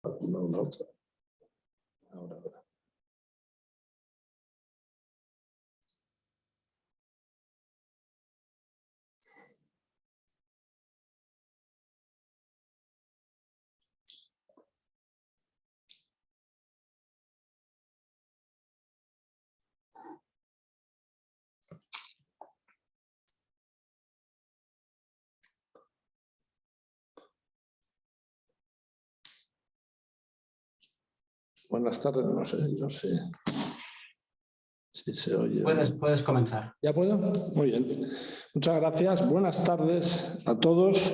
Una otra. Ahora. Buenas tardes, no sé si se oye. Puedes comenzar. ¿Ya puedo? Muy bien. Muchas gracias. Buenas tardes a todos.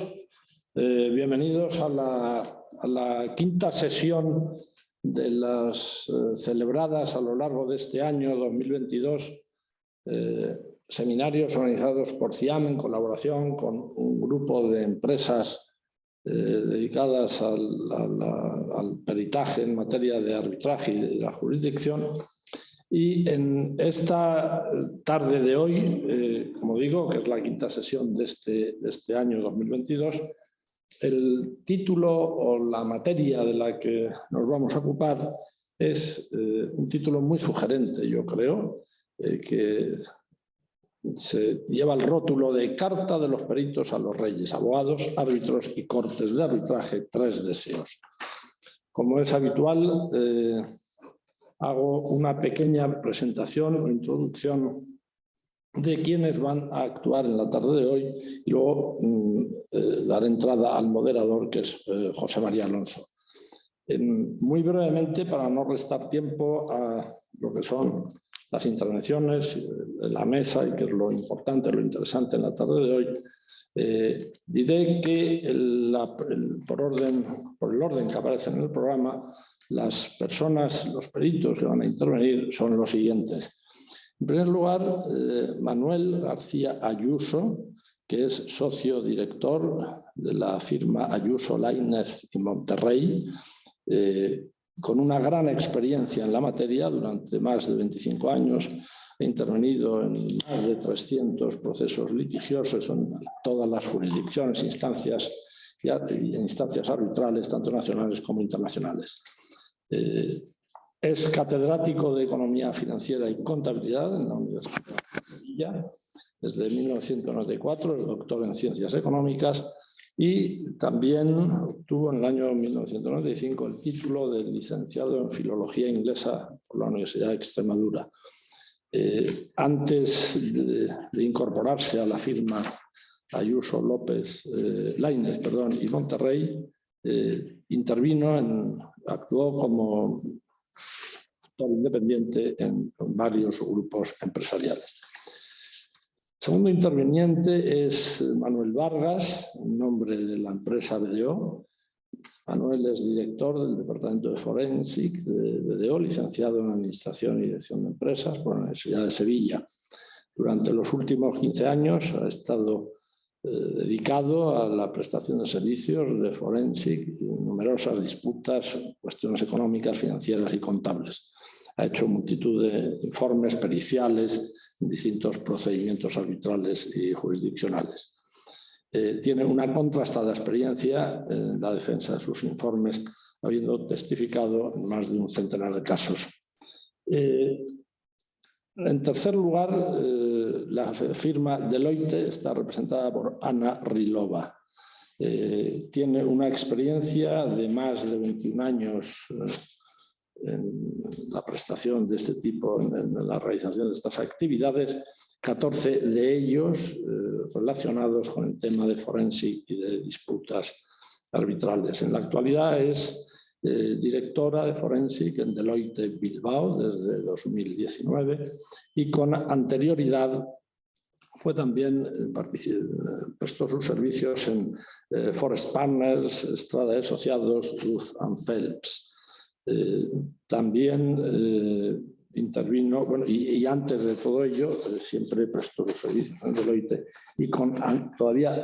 Bienvenidos a la quinta sesión de las celebradas a lo largo de este año 2022 seminarios organizados por CIAM en colaboración con un grupo de empresas dedicadas al peritaje en materia de arbitraje y de la jurisdicción. Y en esta tarde de hoy, como digo, que es la quinta sesión de este año 2022, el título o la materia de la que nos vamos a ocupar es un título muy sugerente, yo creo, que se lleva el rótulo de Carta de los peritos a los reyes, abogados, árbitros y cortes de arbitraje, 3 deseos. Como es habitual, hago una pequeña presentación o introducción de quienes van a actuar en la tarde de hoy y luego daré entrada al moderador, que es José María Alonso. Muy brevemente, para no restar tiempo a lo que son las intervenciones de la mesa y que es lo importante, lo interesante en la tarde de hoy, diré que por el orden que aparece en el programa, las personas, los peritos que van a intervenir son los siguientes. En primer lugar, Manuel García Ayuso, que es socio director de la firma Ayuso Lainez y Monterrey, con una gran experiencia en la materia. Durante más de 25 años ha intervenido en más de 300 procesos litigiosos en todas las jurisdicciones, instancias arbitrales, tanto nacionales como internacionales. Es catedrático de Economía Financiera y Contabilidad en la Universidad de Sevilla desde 1994, es doctor en Ciencias Económicas y también obtuvo en el año 1995 el título de licenciado en Filología Inglesa por la Universidad de Extremadura. Antes de incorporarse a la firma Ayuso Lainez y Monterrey, actuó como actor independiente en varios grupos empresariales. El segundo interviniente es Manuel Vargas, en nombre de la empresa BDO. Manuel es director del Departamento de Forensic de BDO, licenciado en Administración y Dirección de Empresas por la Universidad de Sevilla. Durante los últimos 15 años ha estado dedicado a la prestación de servicios de Forensic en numerosas disputas, cuestiones económicas, financieras y contables. Ha hecho multitud de informes periciales en distintos procedimientos arbitrales y jurisdiccionales. Tiene una contrastada experiencia en la defensa de sus informes, habiendo testificado en más de un centenar de casos. En tercer lugar, la firma Deloitte está representada por Ana Rilova. Tiene una experiencia de más de 21 años en la prestación de este tipo, en la realización de estas actividades, 14 de ellos relacionados con el tema de forensic y de disputas arbitrales. En la actualidad es directora de Forensic en Deloitte Bilbao desde 2019 y con anterioridad fue también, prestó sus servicios en Forest Partners, Estrada Asociados, Ruth & Phelps. También intervino, y antes de todo ello, siempre prestó sus servicios en Deloitte y todavía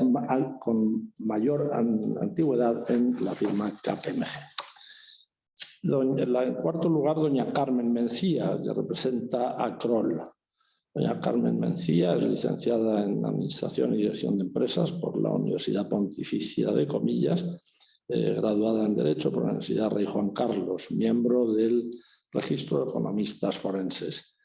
con mayor antigüedad en la firma KPMG. En cuarto lugar, doña Carmen Mencía, que representa a Kroll. Doña Carmen Mencía es licenciada en Administración y Dirección de Empresas por la Universidad Pontificia de Comillas. graduada en Derecho por la Universidad Rey Juan Carlos, miembro del Registro de Economistas Forenses.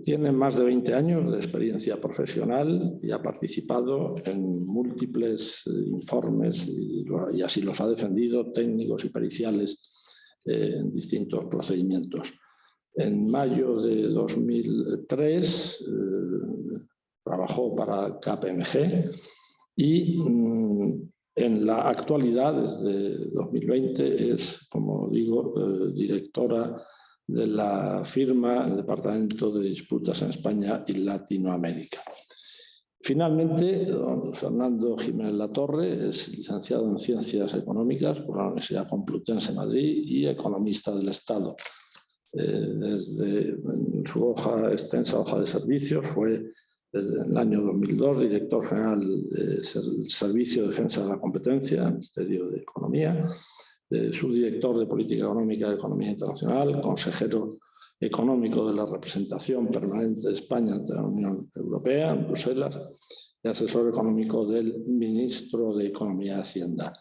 Tiene más de 20 años de experiencia profesional y ha participado en múltiples informes y así los ha defendido, técnicos y periciales en distintos procedimientos. En mayo de 2003 trabajó para KPMG y en la actualidad, desde 2020, es, como digo, directora de la firma, el Departamento de Disputas en España y Latinoamérica. Finalmente, don Fernando Jiménez Latorre es licenciado en Ciencias Económicas por la Universidad Complutense de Madrid y economista del Estado. Desde su extensa hoja de servicios fue desde el año 2002 director general del Servicio de Defensa de la Competencia, Ministerio de Economía, subdirector de Política Económica y Economía Internacional, consejero económico de la representación permanente de España ante la Unión Europea en Bruselas y asesor económico del ministro de Economía y Hacienda.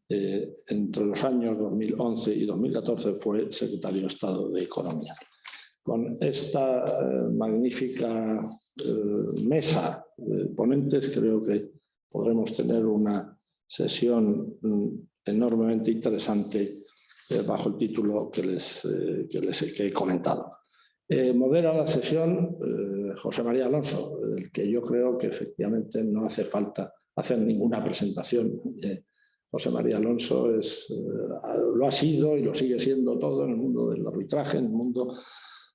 Entre los años 2011 y 2014 fue secretario de Estado de Economía. Con esta magnífica mesa de ponentes creo que podremos tener una sesión enormemente interesante bajo el título que he comentado. Modera la sesión José María Alonso, del que yo creo que efectivamente no hace falta hacer ninguna presentación. José María Alonso lo ha sido y lo sigue siendo todo en el mundo del arbitraje, en el mundo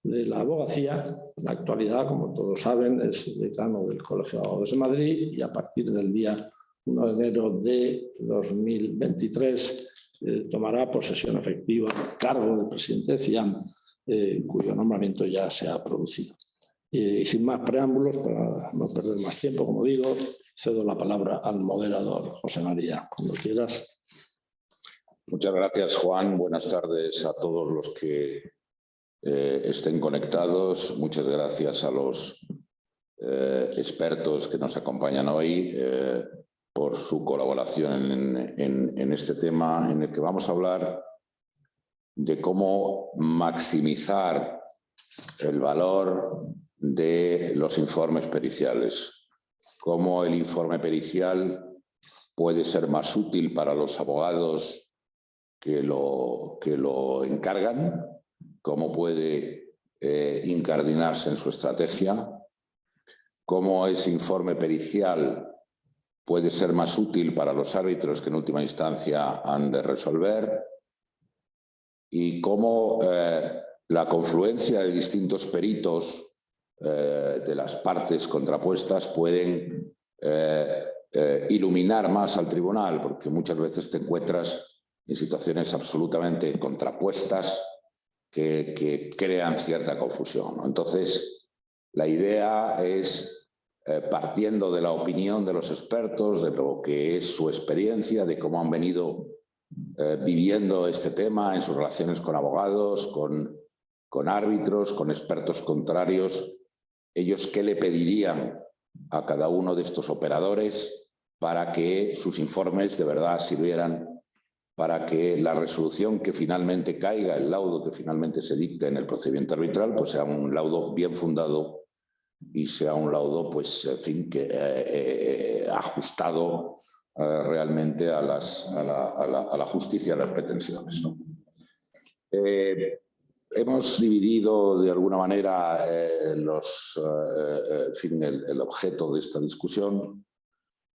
de la abogacía. En la actualidad, como todos saben, es decano del Colegio de Abogados de Madrid y a partir del día 1 de enero de 2023 tomará posesión efectiva del cargo de presidente de CIAM, cuyo nombramiento ya se ha producido. Y sin más preámbulos, para no perder más tiempo, como digo, cedo la palabra al moderador, José María, cuando quieras. Muchas gracias, Juan. Buenas tardes a todos los que estén conectados. Muchas gracias a los expertos que nos acompañan hoy por su colaboración en este tema en el que vamos a hablar de cómo maximizar el valor de los informes periciales, cómo el informe pericial puede ser más útil para los abogados que lo encargan, cómo puede incardinarse en su estrategia, cómo ese informe pericial puede ser más útil para los árbitros que en última instancia han de resolver, y cómo la confluencia de distintos peritos de las partes contrapuestas pueden iluminar más al tribunal, porque muchas veces te encuentras en situaciones absolutamente contrapuestas que crean cierta confusión, ¿no? Entonces, la idea es, partiendo de la opinión de los expertos, de lo que es su experiencia, de cómo han venido viviendo este tema en sus relaciones con abogados, con árbitros, con expertos contrarios, ellos qué le pedirían a cada uno de estos operadores para que sus informes de verdad sirvieran para que la resolución que finalmente caiga, el laudo que finalmente se dicte en el procedimiento arbitral, pues sea un laudo bien fundado y sea un laudo, pues, en fin, que ajustado realmente a la justicia, a las pretensiones, ¿no? Hemos dividido de alguna manera el objeto de esta discusión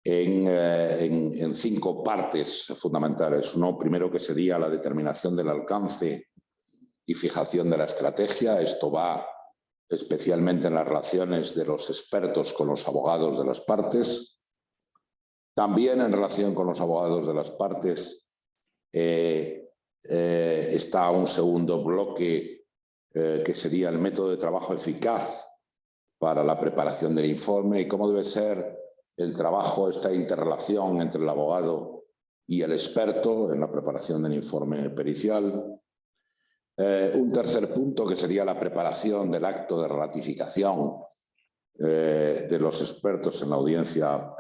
en 5 partes fundamentales. Uno, primero, que sería la determinación del alcance y fijación de la estrategia. Esto va especialmente en las relaciones de los expertos con los abogados de las partes. También en relación con los abogados de las partes está un segundo bloque que sería el método de trabajo eficaz para la preparación del informe y cómo debe ser el trabajo, esta interrelación entre el abogado y el experto en la preparación del informe pericial. Un tercer punto que sería la preparación del acto de ratificación de los expertos en la audiencia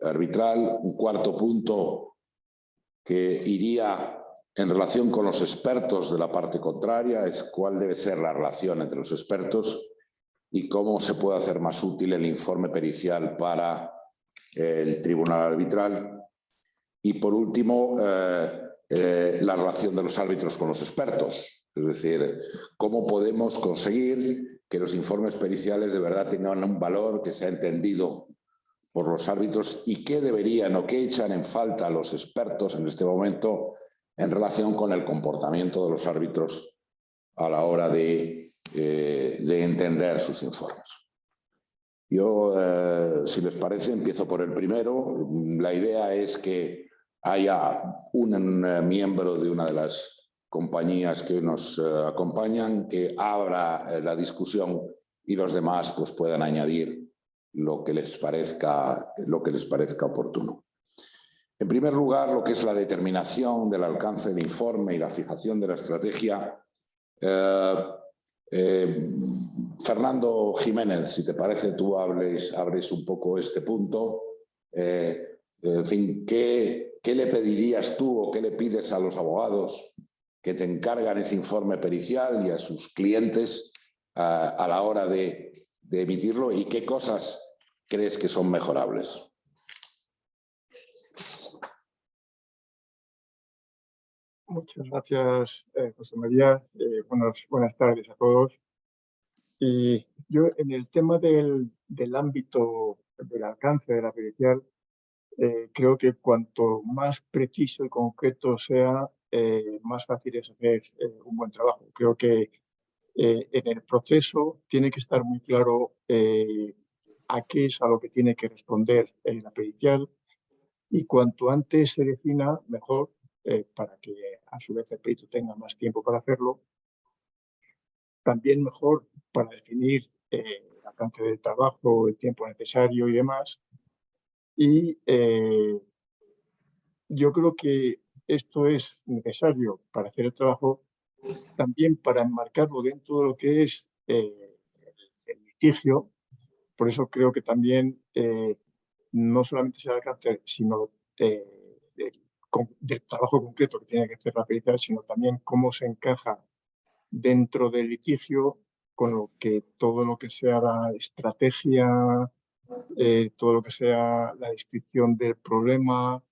arbitral. Un cuarto punto que iría en relación con los expertos de la parte contraria, es cuál debe ser la relación entre los expertos y cómo se puede hacer más útil el informe pericial para el tribunal arbitral. Y por último, la relación de los árbitros con los expertos. Es decir, cómo podemos conseguir que los informes periciales de verdad tengan un valor que sea entendido por los árbitros y qué deberían o qué echan en falta los expertos en este momento en relación con el comportamiento de los árbitros a la hora de entender sus informes. Yo, si les parece, empiezo por el primero. La idea es que haya un miembro de una de las compañías que nos acompañan que abra la discusión y los demás pues, puedan añadir lo que les parezca oportuno. En primer lugar, lo que es la determinación del alcance del informe y la fijación de la estrategia. Fernando Jiménez, si te parece, tú abres un poco este punto. En fin, ¿qué le pedirías tú o qué le pides a los abogados que te encargan ese informe pericial y a sus clientes a la hora de emitirlo y qué cosas crees que son mejorables? Muchas gracias, José María. Buenas tardes a todos. Y yo en el tema del ámbito del alcance de la pericial, creo que cuanto más preciso y concreto sea, más fácil es hacer un buen trabajo. Creo que en el proceso tiene que estar muy claro a qué es a lo que tiene que responder la pericial y cuanto antes se defina, mejor, para que a su vez el perito tenga más tiempo para hacerlo. También mejor para definir el alcance del trabajo, el tiempo necesario y demás. Y yo creo que esto es necesario para hacer el trabajo, también para enmarcarlo dentro de lo que es el litigio. Por eso creo que también no solamente es el alcance, sino del trabajo concreto que tiene que hacer la pericial, sino también cómo se encaja dentro del litigio con lo que todo lo que sea la estrategia, todo lo que sea la descripción del problema,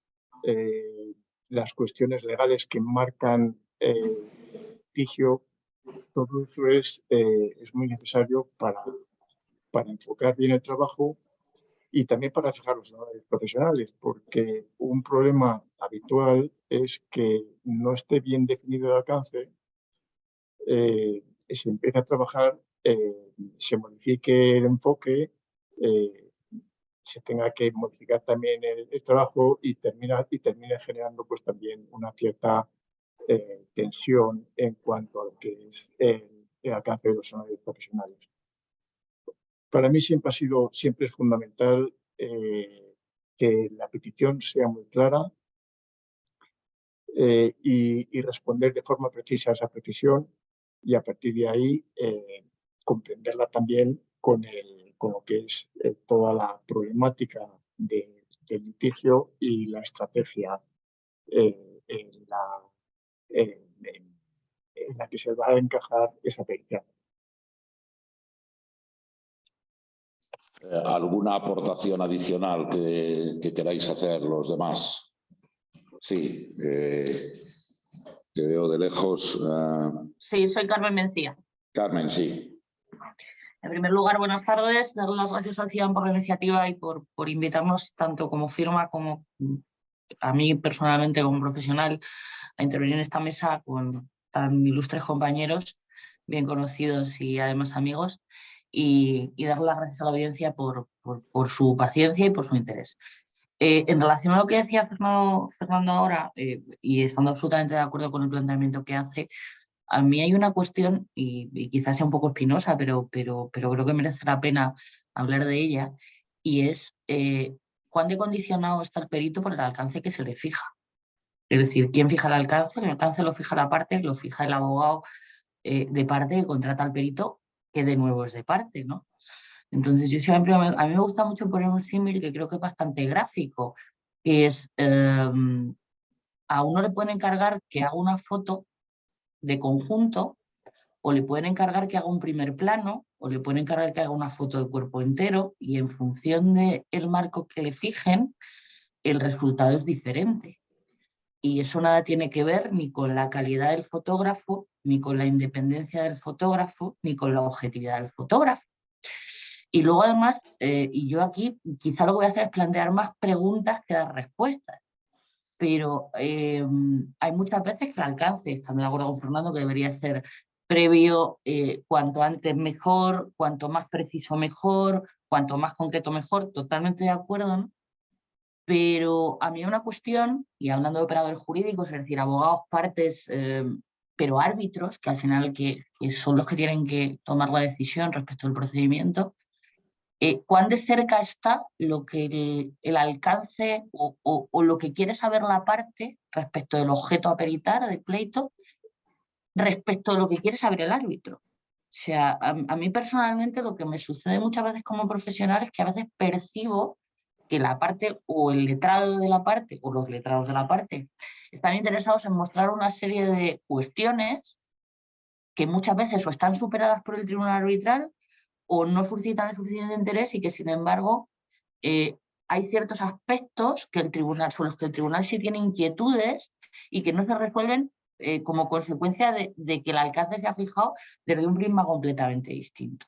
las cuestiones legales que marcan el litigio, todo eso es muy necesario para enfocar bien el trabajo y también para fijar los horarios profesionales, porque un problema habitual es que no esté bien definido el alcance, se empieza a trabajar, se modifique el enfoque, se tenga que modificar también el trabajo y termina generando pues también una cierta tensión en cuanto a lo que es el alcance de los horarios profesionales. Para mí siempre es fundamental que la petición sea muy clara y responder de forma precisa a esa petición y a partir de ahí comprenderla también con lo que es toda la problemática del litigio y la estrategia en la que se va a encajar esa petición. ¿Alguna aportación adicional que queráis hacer los demás? Sí, te veo de lejos. Sí, soy Carmen Mencía. Carmen, sí. En primer lugar, buenas tardes. Dar las gracias a CIAM por la iniciativa y por invitarnos tanto como firma como a mí personalmente como profesional a intervenir en esta mesa con tan ilustres compañeros, bien conocidos y además amigos, y dar las gracias a la audiencia por su paciencia y por su interés. En relación a lo que decía Fernando ahora, y estando absolutamente de acuerdo con el planteamiento que hace, a mí hay una cuestión, y quizás sea un poco espinosa, pero creo que merece la pena hablar de ella, y es cuán de condicionado está el perito por el alcance que se le fija. Es decir, ¿quién fija el alcance? El alcance lo fija la parte, lo fija el abogado de parte que contrata al perito, que de nuevo es de parte, ¿no? Entonces, yo siempre, a mí me gusta mucho poner un símil que creo que es bastante gráfico, que es a uno le pueden encargar que haga una foto de conjunto, o le pueden encargar que haga un primer plano, o le pueden encargar que haga una foto de cuerpo entero, y en función del marco que le fijen, el resultado es diferente. Y eso nada tiene que ver ni con la calidad del fotógrafo, ni con la independencia del fotógrafo, ni con la objetividad del fotógrafo. Y luego además, y yo aquí quizá lo que voy a hacer es plantear más preguntas que dar respuestas, pero hay muchas veces que el alcance, estando de acuerdo con Fernando, que debería ser previo, cuanto antes mejor, cuanto más preciso mejor, cuanto más concreto mejor, totalmente de acuerdo, ¿no? Pero a mí hay una cuestión, y hablando de operadores jurídicos, es decir, abogados, partes, pero árbitros, que al final que son los que tienen que tomar la decisión respecto al procedimiento, ¿cuán de cerca está lo que el alcance o lo que quiere saber la parte respecto del objeto a peritar, del pleito, respecto de lo que quiere saber el árbitro? O sea, a mí personalmente lo que me sucede muchas veces como profesional es que a veces percibo que la parte o el letrado de la parte o los letrados de la parte están interesados en mostrar una serie de cuestiones que muchas veces o están superadas por el tribunal arbitral o no suscitan el suficiente interés, y que sin embargo hay ciertos aspectos que el tribunal, sobre los que el tribunal sí tiene inquietudes y que no se resuelven como consecuencia de que el alcance se ha fijado desde un prisma completamente distinto.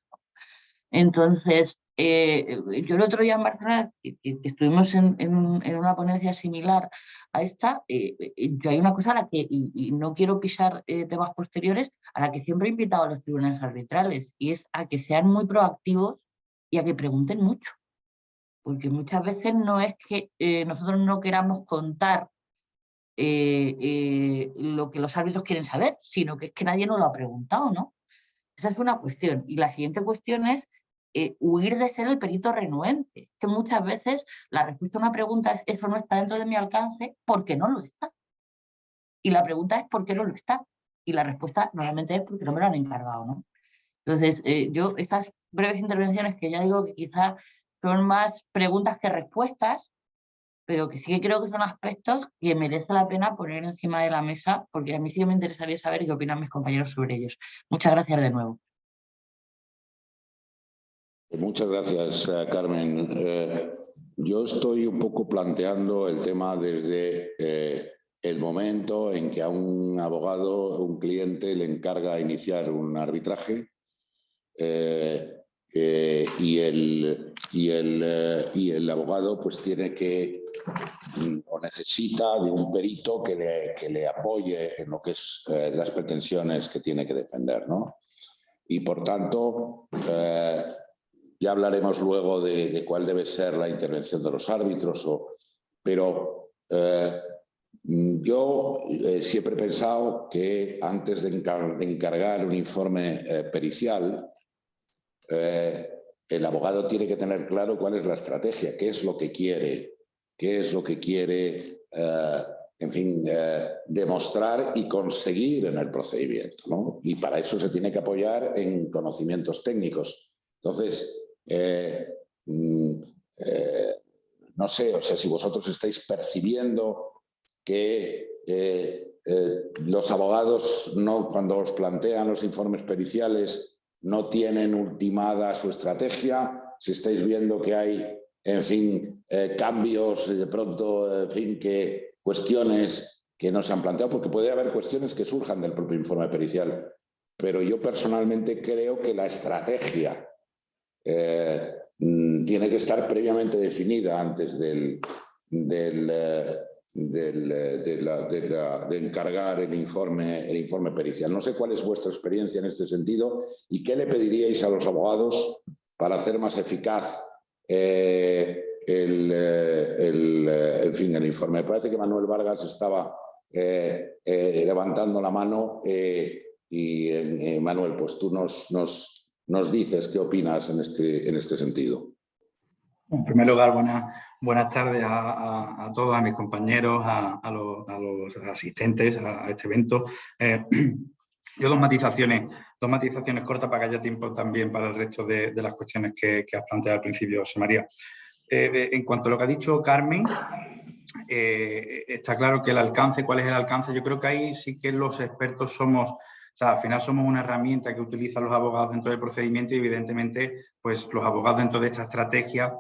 Entonces, yo el otro día en Barcelona, que estuvimos en una ponencia similar a esta, yo hay una cosa a la que, y no quiero pisar temas posteriores, a la que siempre he invitado a los tribunales arbitrales, y es a que sean muy proactivos y a que pregunten mucho. Porque muchas veces no es que nosotros no queramos contar lo que los árbitros quieren saber, sino que es que nadie nos lo ha preguntado, ¿no? Esa es una cuestión. Y la siguiente cuestión es huir de ser el perito renuente. Que muchas veces la respuesta a una pregunta es: eso no está dentro de mi alcance, porque no lo está. Y la pregunta es: ¿por qué no lo está? Y la respuesta normalmente es: porque no me lo han encargado, ¿no? Entonces, yo estas breves intervenciones, que ya digo que quizás son más preguntas que respuestas, pero que sí que creo que son aspectos que merece la pena poner encima de la mesa, porque a mí sí que me interesaría saber qué opinan mis compañeros sobre ellos. Muchas gracias de nuevo. Muchas gracias, Carmen. Yo estoy un poco planteando el tema desde el momento en que a un abogado, un cliente, le encarga iniciar un arbitraje y el abogado pues tiene que o necesita de un perito que le apoye en lo que es las pretensiones que tiene que defender, ¿no? Y por tanto, ya hablaremos luego de cuál debe ser la intervención de los árbitros, pero yo siempre he pensado que antes de encargar un informe pericial, el abogado tiene que tener claro cuál es la estrategia, qué es lo que quiere, en fin, demostrar y conseguir en el procedimiento, ¿no? Y para eso se tiene que apoyar en conocimientos técnicos. Entonces, no sé, o sea, si vosotros estáis percibiendo que los abogados, cuando os plantean los informes periciales, no tienen ultimada su estrategia, si estáis viendo que hay, en fin, cambios de pronto, en fin, cuestiones que no se han planteado, porque puede haber cuestiones que surjan del propio informe pericial, pero yo personalmente creo que la estrategia tiene que estar previamente definida antes de encargar el informe pericial. No sé cuál es vuestra experiencia en este sentido y qué le pediríais a los abogados para hacer más eficaz en fin, el informe. Me parece que Manuel Vargas estaba levantando la mano y Manuel, pues tú nos dices qué opinas en este sentido. En primer lugar, buenas tardes a todos, a mis compañeros, a los asistentes a este evento. Yo dos matizaciones cortas para que haya tiempo también para el resto de las cuestiones que has planteado al principio, José María. En cuanto a lo que ha dicho Carmen, está claro que el alcance, ¿cuál es el alcance? Yo creo que ahí sí que los expertos somos, o sea, al final somos una herramienta que utilizan los abogados dentro del procedimiento y evidentemente pues los abogados dentro de esta estrategia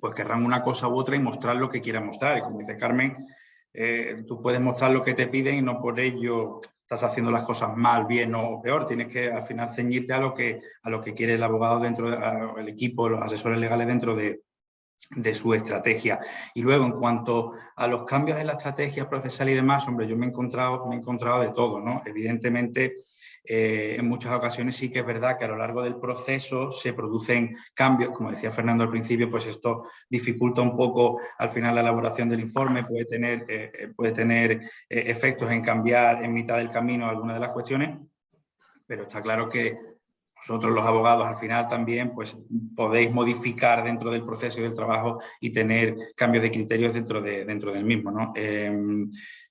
pues querrán una cosa u otra y mostrar lo que quieran mostrar. Y como dice Carmen, tú puedes mostrar lo que te piden y no por ello estás haciendo las cosas mal, bien o peor. Tienes que al final ceñirte a lo que quiere el abogado dentro del equipo, los asesores legales dentro de su estrategia. Y luego, en cuanto a los cambios en la estrategia procesal y demás, hombre, yo me he encontrado de todo, ¿no? Evidentemente, en muchas ocasiones sí que es verdad que a lo largo del proceso se producen cambios, como decía Fernando al principio, pues esto dificulta un poco al final la elaboración del informe, puede tener efectos en cambiar en mitad del camino algunas de las cuestiones, pero está claro que vosotros los abogados al final también pues, podéis modificar dentro del proceso y del trabajo y tener cambios de criterios dentro del mismo, ¿no?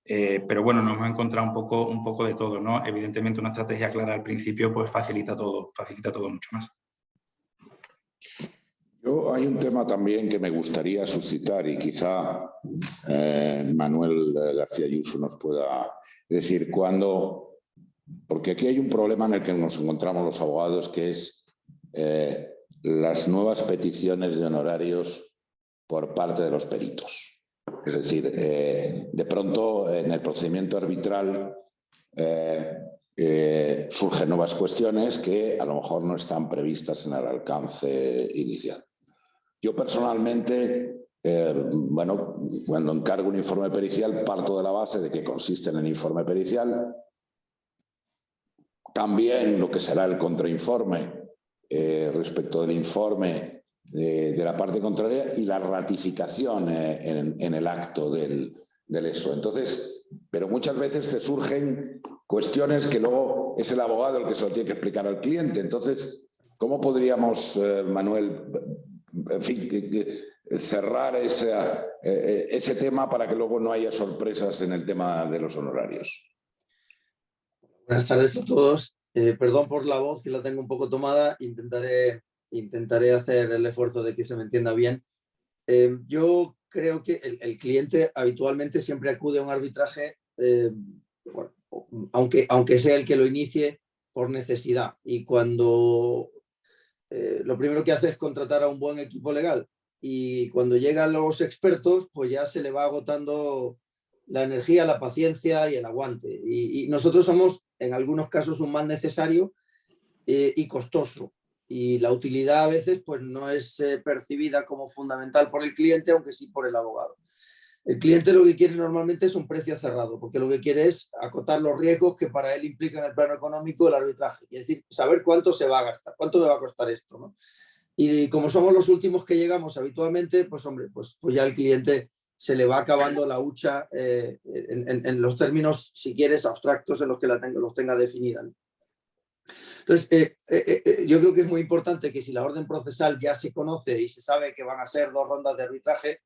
Pero bueno, nos hemos encontrado un poco de todo, ¿no? Evidentemente una estrategia clara al principio pues facilita todo mucho más. Hay un tema también que me gustaría suscitar y quizá Manuel García Ayuso nos pueda decir porque aquí hay un problema en el que nos encontramos los abogados, que es las nuevas peticiones de honorarios por parte de los peritos. Es decir, de pronto en el procedimiento arbitral surgen nuevas cuestiones que a lo mejor no están previstas en el alcance inicial. Yo personalmente, cuando encargo un informe pericial, parto de la base de que consiste en el informe pericial, también lo que será el contrainforme respecto del informe de la parte contraria y la ratificación en el acto del eso. Entonces, pero muchas veces te surgen cuestiones que luego es el abogado el que se lo tiene que explicar al cliente. Entonces, ¿cómo podríamos, Manuel, en fin, cerrar ese tema para que luego no haya sorpresas en el tema de los honorarios? Buenas tardes a todos. Perdón por la voz, que la tengo un poco tomada. Intentaré hacer el esfuerzo de que se me entienda bien. Yo creo que el cliente habitualmente siempre acude a un arbitraje, aunque sea el que lo inicie, por necesidad. Y cuando lo primero que hace es contratar a un buen equipo legal. Y cuando llegan los expertos, pues ya se le va agotando la energía, la paciencia y el aguante. Y nosotros somos, en algunos casos, un mal necesario y costoso. Y la utilidad a veces pues, no es percibida como fundamental por el cliente, aunque sí por el abogado. El cliente lo que quiere normalmente es un precio cerrado, porque lo que quiere es acotar los riesgos que para él implica en el plano económico el arbitraje. Es decir, saber cuánto se va a gastar, cuánto me va a costar esto, ¿no? Y como somos los últimos que llegamos habitualmente, pues hombre, pues ya el cliente se le va acabando la hucha en los términos, si quieres, abstractos en los que los tenga definida, ¿no? Entonces, yo creo que es muy importante que si la orden procesal ya se conoce y se sabe que van a ser 2 rondas de arbitraje,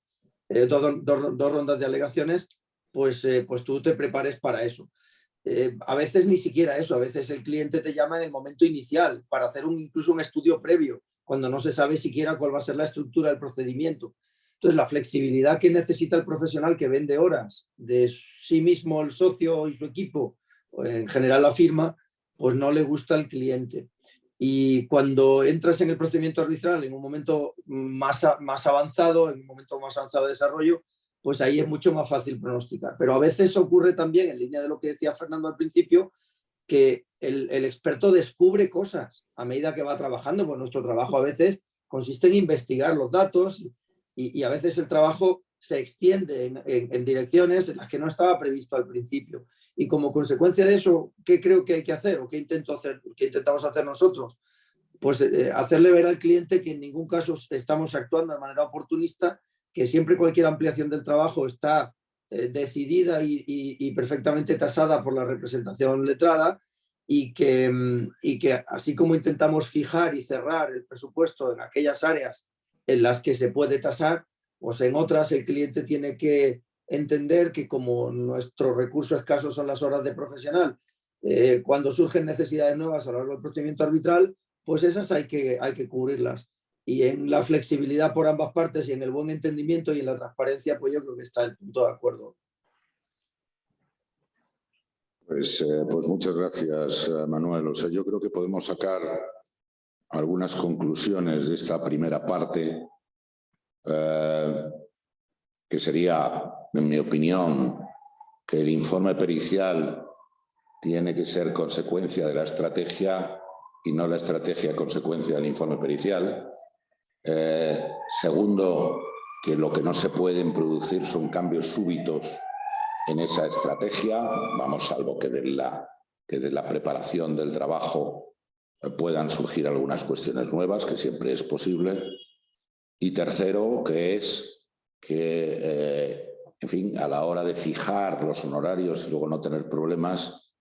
dos rondas de alegaciones, pues tú te prepares para eso. A veces ni siquiera eso, a veces el cliente te llama en el momento inicial para hacer incluso un estudio previo, cuando no se sabe siquiera cuál va a ser la estructura del procedimiento. Entonces, la flexibilidad que necesita el profesional que vende horas de sí mismo, el socio y su equipo, o en general la firma, pues no le gusta al cliente. Y cuando entras en el procedimiento arbitral en un momento más avanzado, en un momento más avanzado de desarrollo, pues ahí es mucho más fácil pronosticar. Pero a veces ocurre también, en línea de lo que decía Fernando al principio, que el experto descubre cosas a medida que va trabajando. Pues nuestro trabajo a veces consiste en investigar los datos y a veces el trabajo se extiende en direcciones en las que no estaba previsto al principio. Y como consecuencia de eso, ¿qué creo que hay que hacer o qué intentamos hacer nosotros? Pues hacerle ver al cliente que en ningún caso estamos actuando de manera oportunista, que siempre cualquier ampliación del trabajo está decidida y perfectamente tasada por la representación letrada y que así como intentamos fijar y cerrar el presupuesto en aquellas áreas en las que se puede tasar, pues en otras el cliente tiene que entender que como nuestro recurso escaso son las horas de profesional, cuando surgen necesidades nuevas a lo largo del procedimiento arbitral, pues esas hay que cubrirlas. Y en la flexibilidad por ambas partes y en el buen entendimiento y en la transparencia, pues yo creo que está el punto de acuerdo. Pues muchas gracias, Manuel. O sea, yo creo que podemos sacar algunas conclusiones de esta primera parte, que sería, en mi opinión, que el informe pericial tiene que ser consecuencia de la estrategia y no la estrategia consecuencia del informe pericial. Segundo, que lo que no se pueden producir son cambios súbitos en esa estrategia, vamos, salvo que de la preparación del trabajo puedan surgir algunas cuestiones nuevas, que siempre es posible. Y tercero, que es que, en fin, a la hora de fijar los honorarios y luego no tener problemas,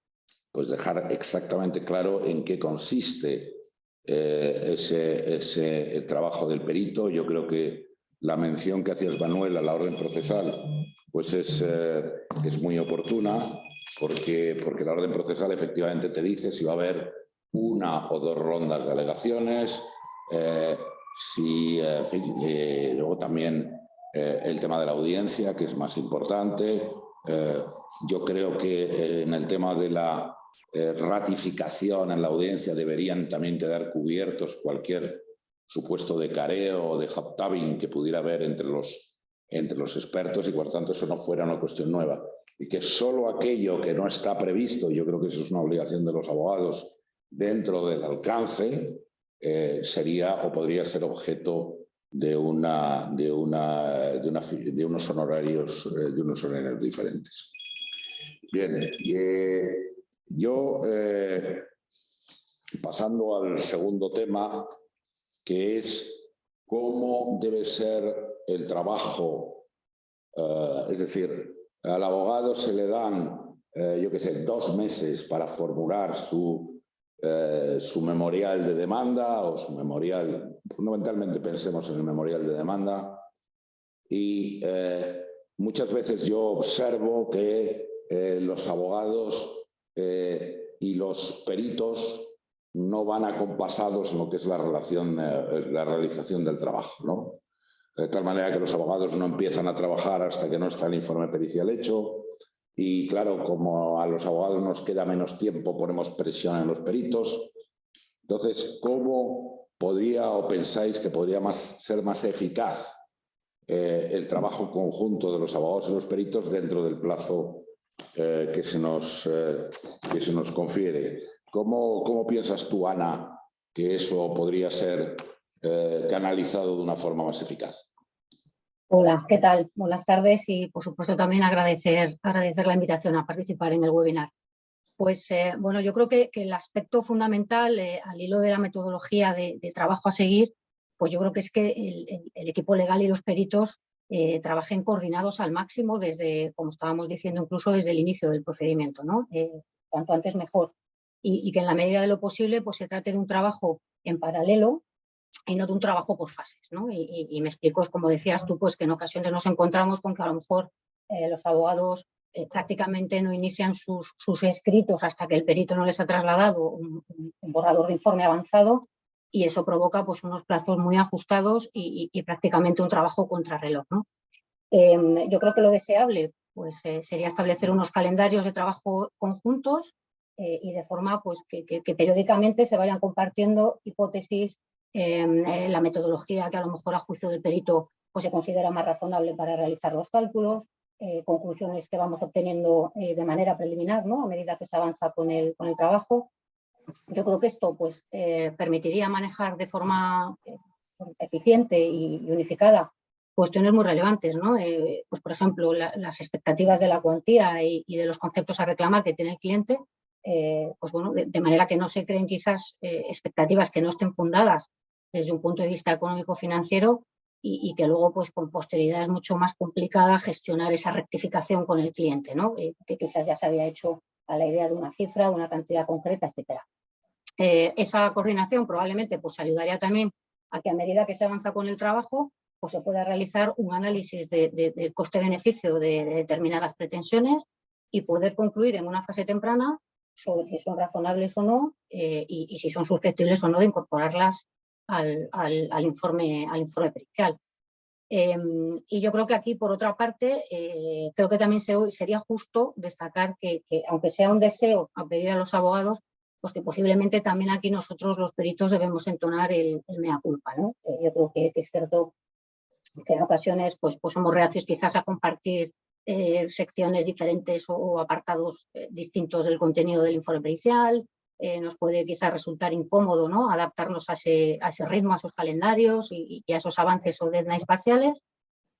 pues dejar exactamente claro en qué consiste ese trabajo del perito. Yo creo que la mención que hacías, Manuel, a la orden procesal, pues es muy oportuna, porque la orden procesal efectivamente te dice si va a haber 1 o 2 rondas de alegaciones, en fin, luego también el tema de la audiencia, que es más importante. Yo creo que en el tema de la ratificación en la audiencia deberían también quedar cubiertos cualquier supuesto de careo o de haptabbing que pudiera haber entre los expertos, y por tanto eso no fuera una cuestión nueva. Y que solo aquello que no está previsto, y yo creo que eso es una obligación de los abogados dentro del alcance, sería o podría ser objeto de unos honorarios diferentes. Bien, yo pasando al segundo tema, que es cómo debe ser el trabajo, es decir, al abogado se le dan, yo qué sé, 2 meses para formular su memorial de demanda o su memorial, fundamentalmente pensemos en el memorial de demanda, y muchas veces yo observo que los abogados y los peritos no van acompasados en lo que es la realización del trabajo, ¿no? De tal manera que los abogados no empiezan a trabajar hasta que no está el informe pericial hecho. Y claro, como a los abogados nos queda menos tiempo, ponemos presión en los peritos. Entonces, ¿cómo podría o pensáis que podría ser más eficaz el trabajo conjunto de los abogados y los peritos dentro del plazo que se nos confiere? ¿Cómo piensas tú, Ana, que eso podría ser canalizado de una forma más eficaz? Hola, ¿qué tal? Buenas tardes y, por supuesto, también agradecer la invitación a participar en el webinar. Pues, bueno, yo creo que el aspecto fundamental, al hilo de la metodología de trabajo a seguir, pues yo creo que es que el equipo legal y los peritos trabajen coordinados al máximo desde, como estábamos diciendo, incluso desde el inicio del procedimiento, ¿no? Cuanto antes mejor. Y que en la medida de lo posible pues se trate de un trabajo en paralelo y no de un trabajo por fases, ¿no? Y me explico, como decías tú, pues que en ocasiones nos encontramos con que a lo mejor los abogados prácticamente no inician sus escritos hasta que el perito no les ha trasladado un borrador de informe avanzado, y eso provoca pues unos plazos muy ajustados y prácticamente un trabajo contrarreloj, ¿no? Yo creo que lo deseable pues, sería establecer unos calendarios de trabajo conjuntos y de forma pues, que periódicamente se vayan compartiendo hipótesis, la metodología que a lo mejor a juicio del perito pues, se considera más razonable para realizar los cálculos, conclusiones que vamos obteniendo de manera preliminar, ¿no? A medida que se avanza con el trabajo. Yo creo que esto pues, permitiría manejar de forma eficiente y unificada cuestiones muy relevantes, ¿no? Pues, por ejemplo, las expectativas de la cuantía y de los conceptos a reclamar que tiene el cliente, pues bueno, de manera que no se creen quizás expectativas que no estén fundadas desde un punto de vista económico-financiero y que luego pues con posterioridad es mucho más complicada gestionar esa rectificación con el cliente, ¿no? Que quizás ya se había hecho a la idea de una cifra, de una cantidad concreta, etcétera. Esa coordinación probablemente pues ayudaría también a que a medida que se avanza con el trabajo pues se pueda realizar un análisis de coste-beneficio de determinadas pretensiones y poder concluir en una fase temprana sobre si son razonables o no y si son susceptibles o no de incorporarlas al informe pericial. Y yo creo que aquí, por otra parte, creo que también sería justo destacar que aunque sea un deseo a pedir a los abogados, pues que posiblemente también aquí nosotros los peritos debemos entonar el mea culpa, ¿no? Yo creo que es cierto que en ocasiones pues somos reacios quizás a compartir secciones diferentes o apartados distintos del contenido del informe pericial. Nos puede quizás resultar incómodo, ¿no?, adaptarnos a ese ritmo, a esos calendarios y a esos avances o deadlines parciales,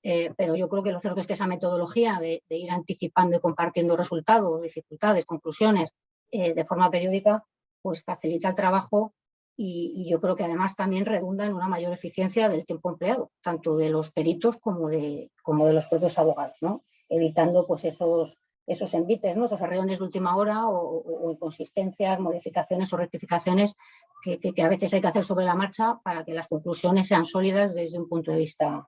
pero yo creo que lo cierto es que esa metodología de ir anticipando y compartiendo resultados, dificultades, conclusiones de forma periódica, pues facilita el trabajo y yo creo que además también redunda en una mayor eficiencia del tiempo empleado, tanto de los peritos como de los propios abogados, ¿no?, evitando pues esos envites, ¿no?, esas reuniones de última hora o inconsistencias, modificaciones o rectificaciones que a veces hay que hacer sobre la marcha para que las conclusiones sean sólidas desde un punto de vista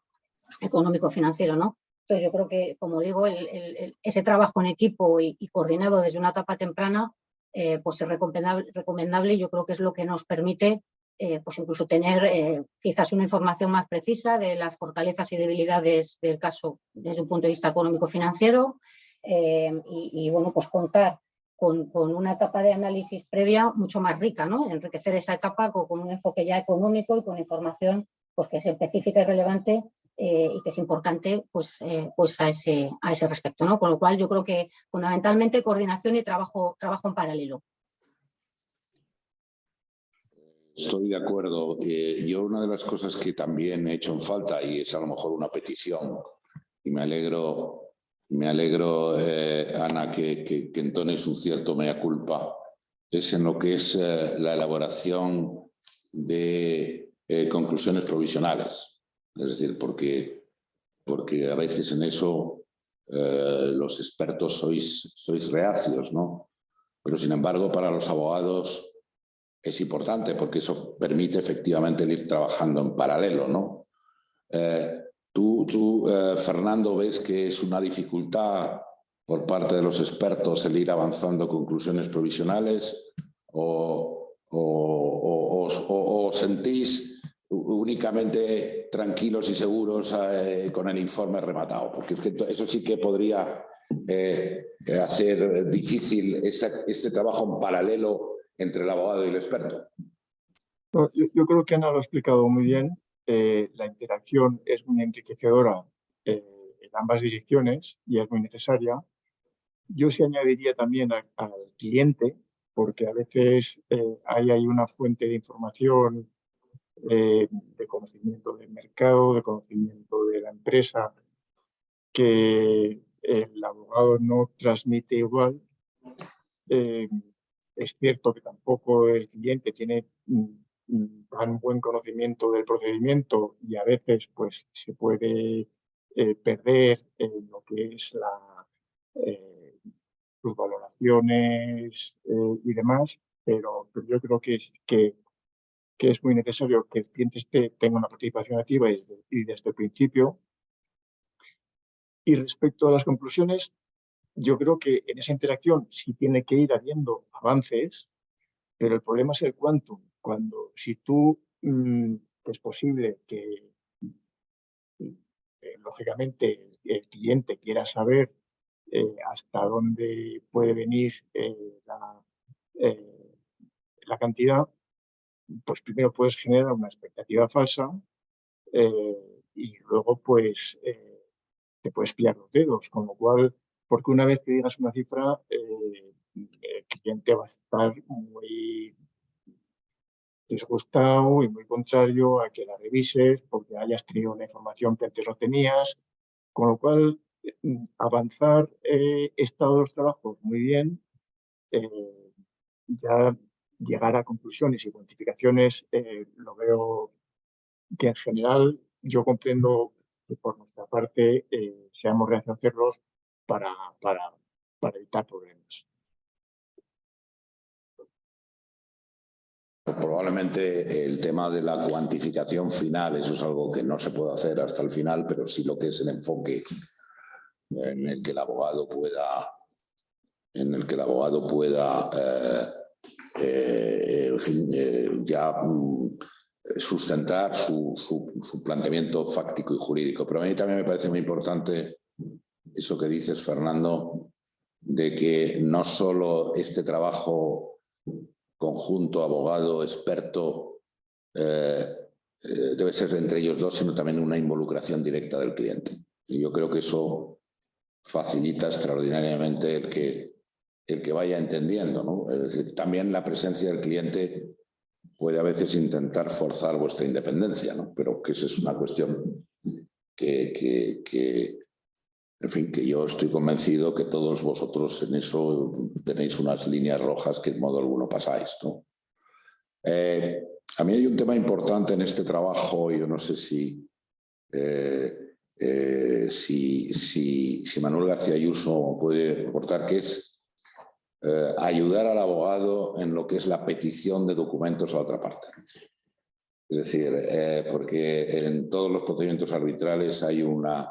económico-financiero, ¿no? Entonces yo creo que, como digo, ese trabajo en equipo y coordinado desde una etapa temprana pues es recomendable y yo creo que es lo que nos permite pues incluso tener quizás una información más precisa de las fortalezas y debilidades del caso desde un punto de vista económico-financiero y bueno, pues contar con una etapa de análisis previa mucho más rica, ¿no?, enriquecer esa etapa con un enfoque ya económico y con información pues que es específica y relevante y que es importante pues a ese respecto, ¿no? Con lo cual yo creo que fundamentalmente coordinación y trabajo en paralelo. Estoy de acuerdo. Yo una de las cosas que también he hecho en falta, y es a lo mejor una petición, y me alegro Ana, que entones un cierto mea culpa, es en lo que es la elaboración de conclusiones provisionales. Es decir, porque a veces en eso los expertos sois reacios, ¿no? Pero sin embargo para los abogados es importante porque eso permite efectivamente el ir trabajando en paralelo, ¿no? ¿Tú, Fernando, ves que es una dificultad por parte de los expertos el ir avanzando conclusiones provisionales o sentís únicamente tranquilos y seguros con el informe rematado? Porque es que eso sí que podría hacer difícil este trabajo en paralelo entre el abogado y el experto. No, yo creo que Ana lo ha explicado muy bien. La interacción es muy enriquecedora en ambas direcciones y es muy necesaria. Yo sí añadiría también al cliente, porque a veces hay una fuente de información, de conocimiento del mercado, de conocimiento de la empresa, que el abogado no transmite igual. Es cierto que tampoco el cliente tiene tan buen conocimiento del procedimiento y a veces pues se puede perder lo que es sus valoraciones y demás, pero yo creo que es muy necesario que el cliente tenga una participación activa y desde el principio. Y respecto a las conclusiones, yo creo que en esa interacción sí tiene que ir habiendo avances, pero el problema es el quantum. Si tú es posible que lógicamente el cliente quiera saber hasta dónde puede venir la cantidad, pues primero puedes generar una expectativa falsa y luego pues te puedes pillar los dedos, con lo cual, porque una vez que digas una cifra, el cliente va a estar muy disgustado y muy contrario a que la revises porque hayas tenido una información que antes no tenías, con lo cual avanzar estado de los trabajos muy bien, ya llegar a conclusiones y cuantificaciones, lo veo que en general yo comprendo que por nuestra parte seamos reacios a hacerlos para evitar problemas. Probablemente el tema de la cuantificación final, eso es algo que no se puede hacer hasta el final, pero sí lo que es el enfoque en el que el abogado pueda sustentar su planteamiento fáctico y jurídico. Pero a mí también me parece muy importante eso que dices, Fernando, de que no solo este trabajo conjunto, abogado, experto, debe ser entre ellos dos, sino también una involucración directa del cliente. Y yo creo que eso facilita extraordinariamente el que vaya entendiendo, ¿no? Es decir, también la presencia del cliente puede a veces intentar forzar vuestra independencia, ¿no? Pero que esa es una cuestión en fin, que yo estoy convencido que todos vosotros en eso tenéis unas líneas rojas que en modo alguno pasáis, ¿no? A mí hay un tema importante en este trabajo, yo no sé si Manuel García Ayuso puede aportar, que es ayudar al abogado en lo que es la petición de documentos a otra parte. Es decir, porque en todos los procedimientos arbitrales hay una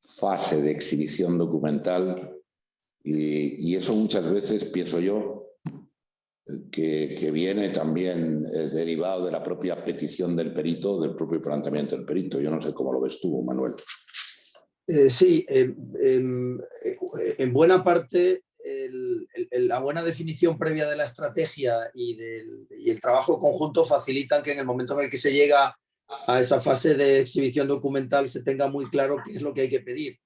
fase de exhibición documental y eso muchas veces, pienso yo, que viene también derivado de la propia petición del perito, del propio planteamiento del perito. Yo no sé cómo lo ves tú, Manuel. Sí, en buena parte la buena definición previa de la estrategia y el trabajo conjunto facilitan que en el momento en el que se llega a esa fase de exhibición documental se tenga muy claro qué es lo que hay que pedir.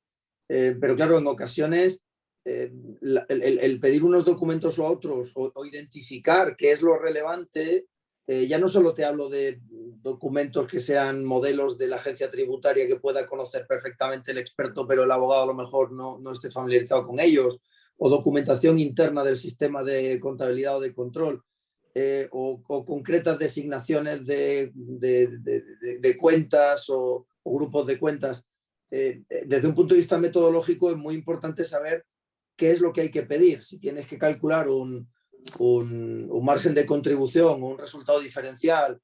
Pero claro, en ocasiones el pedir unos documentos a otros o identificar qué es lo relevante, ya no solo te hablo de documentos que sean modelos de la agencia tributaria que pueda conocer perfectamente el experto, pero el abogado a lo mejor no esté familiarizado con ellos, o documentación interna del sistema de contabilidad o de control, o concretas designaciones de cuentas o grupos de cuentas. Desde un punto de vista metodológico es muy importante saber qué es lo que hay que pedir. Si tienes que calcular un margen de contribución o un resultado diferencial,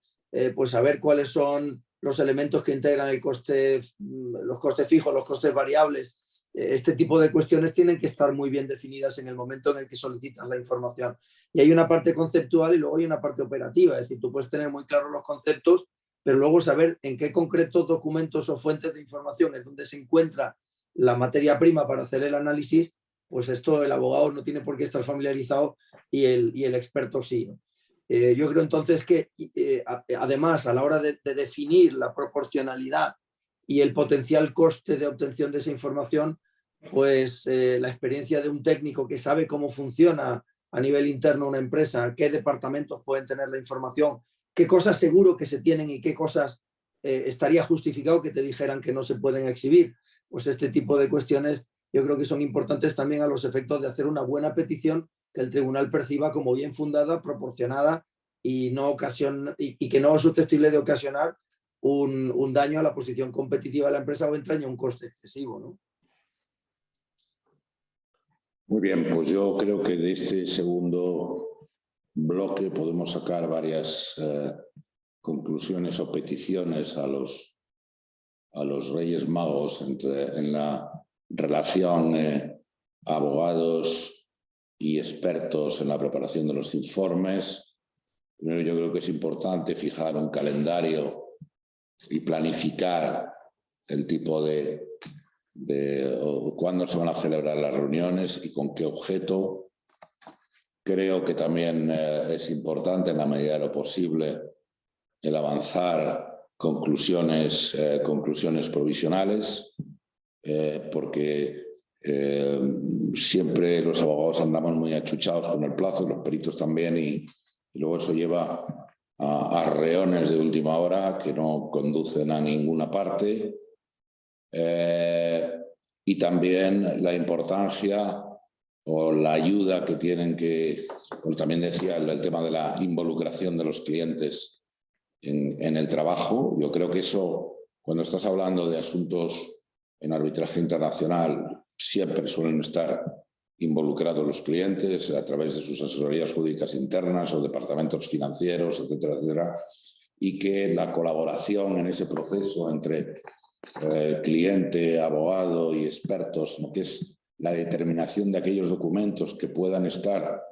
pues saber cuáles son los elementos que integran el coste, los costes fijos, los costes variables. Este tipo de cuestiones tienen que estar muy bien definidas en el momento en el que solicitas la información. Y hay una parte conceptual y luego hay una parte operativa. Es decir, tú puedes tener muy claros los conceptos, pero luego saber en qué concretos documentos o fuentes de información es donde se encuentra la materia prima para hacer el análisis, pues esto el abogado no tiene por qué estar familiarizado y el experto sí, ¿no? Yo creo entonces que además a la hora de definir la proporcionalidad y el potencial coste de obtención de esa información, pues la experiencia de un técnico que sabe cómo funciona a nivel interno una empresa, qué departamentos pueden tener la información, qué cosas seguro que se tienen y qué cosas estaría justificado que te dijeran que no se pueden exhibir. Pues este tipo de cuestiones yo creo que son importantes también a los efectos de hacer una buena petición que el tribunal perciba como bien fundada, proporcionada y que no es susceptible de ocasionar un daño a la posición competitiva de la empresa o entraña un coste excesivo, ¿no? Muy bien, pues yo creo que de este segundo bloque podemos sacar varias conclusiones o peticiones a los Reyes Magos en la relación abogados y expertos en la preparación de los informes. Primero, yo creo que es importante fijar un calendario y planificar el tipo de cuándo se van a celebrar las reuniones y con qué objeto. Creo que también es importante, en la medida de lo posible, el avanzar conclusiones provisionales, porque siempre los abogados andamos muy achuchados con el plazo, los peritos también, y luego eso lleva a arreones de última hora que no conducen a ninguna parte. Y también la importancia o la ayuda que tienen que, como también decía, el tema de la involucración de los clientes en el trabajo. Yo creo que eso, cuando estás hablando de asuntos en arbitraje internacional, siempre suelen estar involucrados los clientes a través de sus asesorías jurídicas internas o departamentos financieros, etcétera, etcétera, y que la colaboración en ese proceso entre cliente, abogado y expertos, ¿no?, que es la determinación de aquellos documentos que puedan estar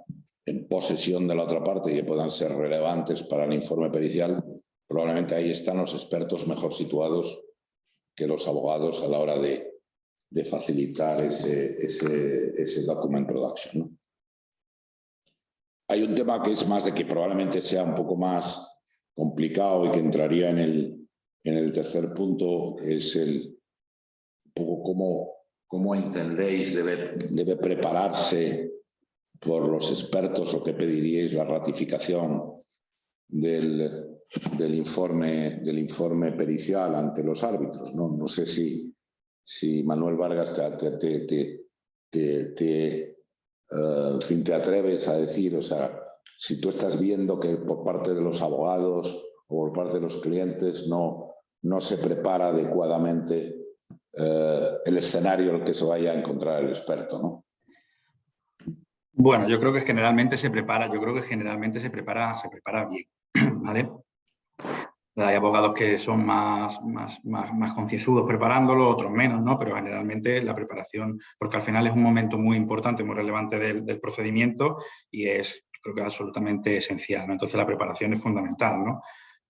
en posesión de la otra parte y que puedan ser relevantes para el informe pericial, probablemente ahí están los expertos mejor situados que los abogados a la hora de facilitar ese document production, ¿no? Hay un tema que es más de que probablemente sea un poco más complicado y que entraría en el tercer punto, que es un poco cómo entendéis debe prepararse por los expertos o que pediríais la ratificación del informe pericial ante los árbitros, ¿no? No sé si Manuel Vargas te atreves a decir, o sea, si tú estás viendo que por parte de los abogados o por parte de los clientes no se prepara adecuadamente el escenario al que se vaya a encontrar el experto, ¿no? Bueno, yo creo que generalmente se prepara bien, ¿vale? Hay abogados que son más concienzudos preparándolo, otros menos, ¿no? Pero generalmente la preparación, porque al final es un momento muy importante, muy relevante del procedimiento y creo que es absolutamente esencial, ¿no? Entonces la preparación es fundamental, ¿no?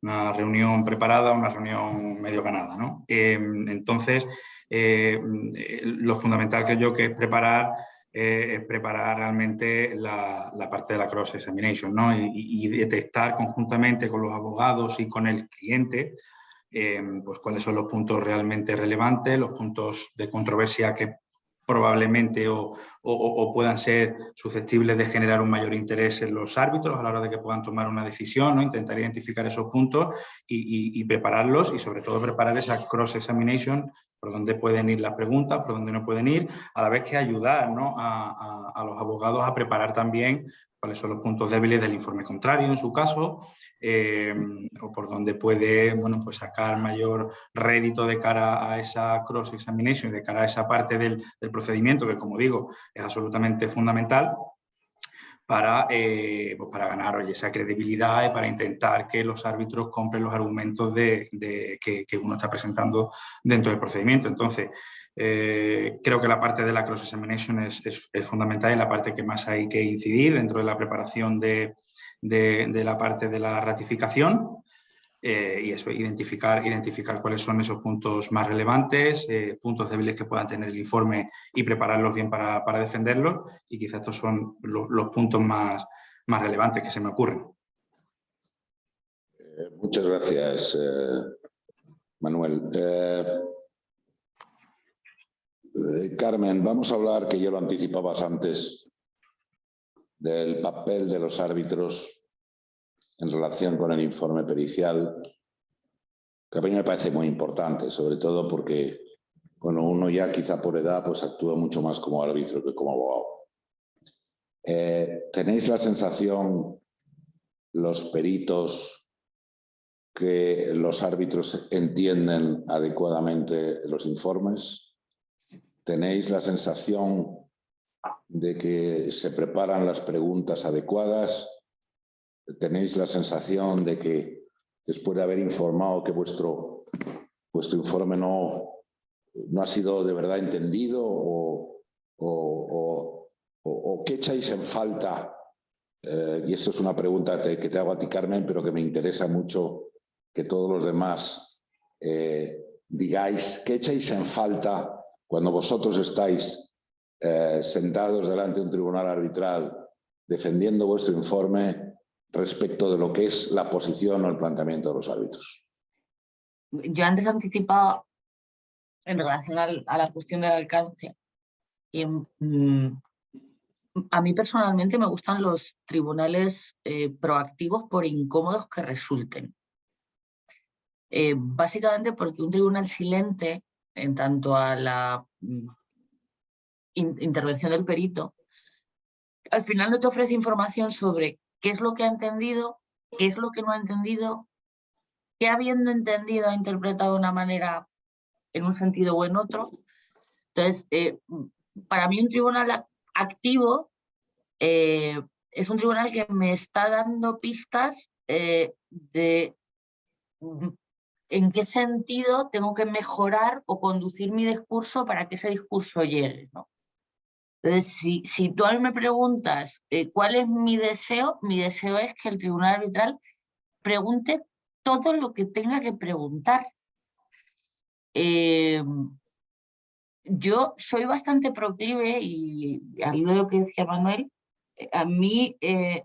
Una reunión preparada, una reunión medio ganada, ¿no? Entonces, lo fundamental creo yo que es preparar realmente la parte de la cross-examination, ¿no? Y detectar conjuntamente con los abogados y con el cliente pues cuáles son los puntos realmente relevantes, los puntos de controversia que probablemente o puedan ser susceptibles de generar un mayor interés en los árbitros a la hora de que puedan tomar una decisión, ¿no? Intentar identificar esos puntos y prepararlos y sobre todo preparar esa cross-examination por dónde pueden ir las preguntas, por dónde no pueden ir, a la vez que ayudar, ¿no? a los abogados a preparar también cuáles son los puntos débiles del informe contrario en su caso, o por dónde puede, bueno, pues sacar mayor rédito de cara a esa cross-examination, de cara a esa parte del procedimiento que, como digo, es absolutamente fundamental para ganar esa credibilidad y para intentar que los árbitros compren los argumentos que uno está presentando dentro del procedimiento. Entonces, creo que la parte de la cross-examination es fundamental y la parte que más hay que incidir dentro de la preparación de la parte de la ratificación. Y eso, identificar cuáles son esos puntos más relevantes, puntos débiles que puedan tener el informe y prepararlos bien para defenderlos, y quizás estos son los puntos más relevantes que se me ocurren. Muchas gracias, Manuel. Carmen, vamos a hablar, que ya lo anticipabas antes, del papel de los árbitros en relación con el informe pericial, que a mí me parece muy importante, sobre todo porque bueno, uno ya quizá por edad pues actúa mucho más como árbitro que como abogado. ¿Tenéis la sensación, los peritos, que los árbitros entienden adecuadamente los informes? ¿Tenéis la sensación de que se preparan las preguntas adecuadas? ¿Tenéis la sensación de que después de haber informado que vuestro informe no ha sido de verdad entendido o qué echáis en falta? Y esto es una pregunta que te hago a ti, Carmen, pero que me interesa mucho que todos los demás digáis. ¿Qué echáis en falta cuando vosotros estáis sentados delante de un tribunal arbitral defendiendo vuestro informe respecto de lo que es la posición o el planteamiento de los árbitros? Yo antes anticipaba en relación a la cuestión del alcance. Y, a mí personalmente me gustan los tribunales proactivos por incómodos que resulten. Básicamente porque un tribunal silente, en tanto a la intervención del perito, al final no te ofrece información sobre qué es lo que ha entendido, qué es lo que no ha entendido, qué habiendo entendido ha interpretado de una manera en un sentido o en otro. Entonces, para mí un tribunal activo es un tribunal que me está dando pistas de en qué sentido tengo que mejorar o conducir mi discurso para que ese discurso llegue, ¿no? Entonces, si tú a mí me preguntas cuál es mi deseo es que el tribunal arbitral pregunte todo lo que tenga que preguntar. Yo soy bastante proclive, y al hilo de lo que decía Manuel, a mí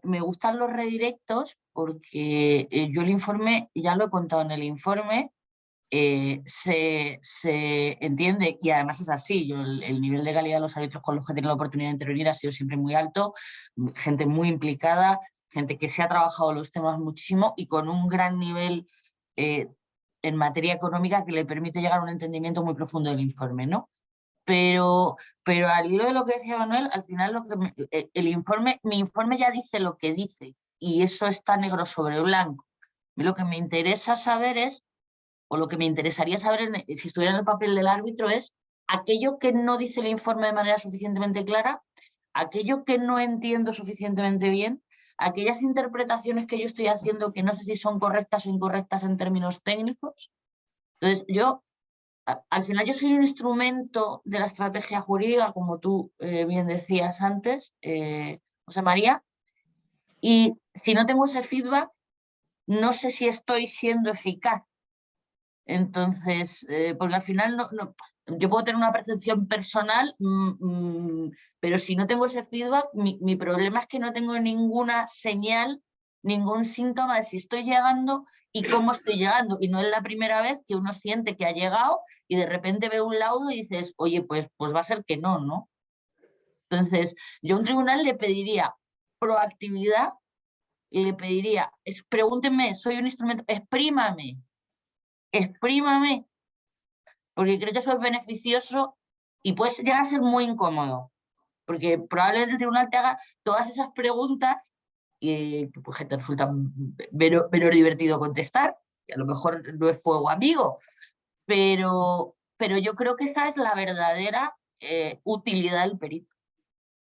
me gustan los redirectos porque yo el informe, ya lo he contado en el informe, se entiende, y además es así, yo el nivel de calidad de los árbitros con los que he tenido la oportunidad de intervenir ha sido siempre muy alto, gente muy implicada, gente que se ha trabajado los temas muchísimo y con un gran nivel en materia económica que le permite llegar a un entendimiento muy profundo del informe, ¿no? Pero al hilo de lo que decía Manuel, al final mi informe ya dice lo que dice, y eso está negro sobre blanco. Lo que me interesa saber es, o lo que me interesaría saber si estuviera en el papel del árbitro, es aquello que no dice el informe de manera suficientemente clara, aquello que no entiendo suficientemente bien, aquellas interpretaciones que yo estoy haciendo que no sé si son correctas o incorrectas en términos técnicos. Entonces, al final yo soy un instrumento de la estrategia jurídica, como tú bien decías antes, José María, y si no tengo ese feedback, no sé si estoy siendo eficaz. Entonces, porque al final yo puedo tener una percepción personal, pero si no tengo ese feedback, mi problema es que no tengo ninguna señal, ningún síntoma de si estoy llegando y cómo estoy llegando. Y no es la primera vez que uno siente que ha llegado y de repente ve un laudo y dices, oye, pues va a ser que no, ¿no? Entonces, yo a un tribunal le pediría proactividad y le pediría, pregúntenme, soy un instrumento, exprímame, porque creo que eso es beneficioso y puede llegar a ser muy incómodo, porque probablemente el tribunal te haga todas esas preguntas y pues, que te resulta menos divertido contestar, y a lo mejor no es fuego amigo, pero yo creo que esa es la verdadera utilidad del perito,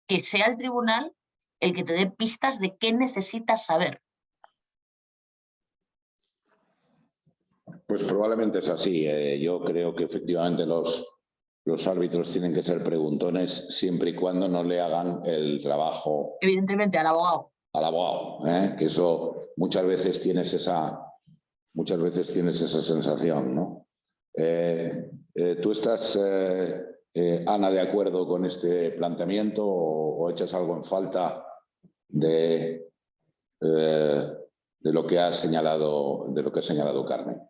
que sea el tribunal el que te dé pistas de qué necesitas saber. Pues probablemente es así. Yo creo que efectivamente los árbitros tienen que ser preguntones siempre y cuando no le hagan el trabajo. Evidentemente, al abogado. Al abogado, que eso muchas veces tienes esa sensación, ¿no? ¿Tú estás, Ana, de acuerdo con este planteamiento o echas algo en falta de lo que ha señalado Carmen?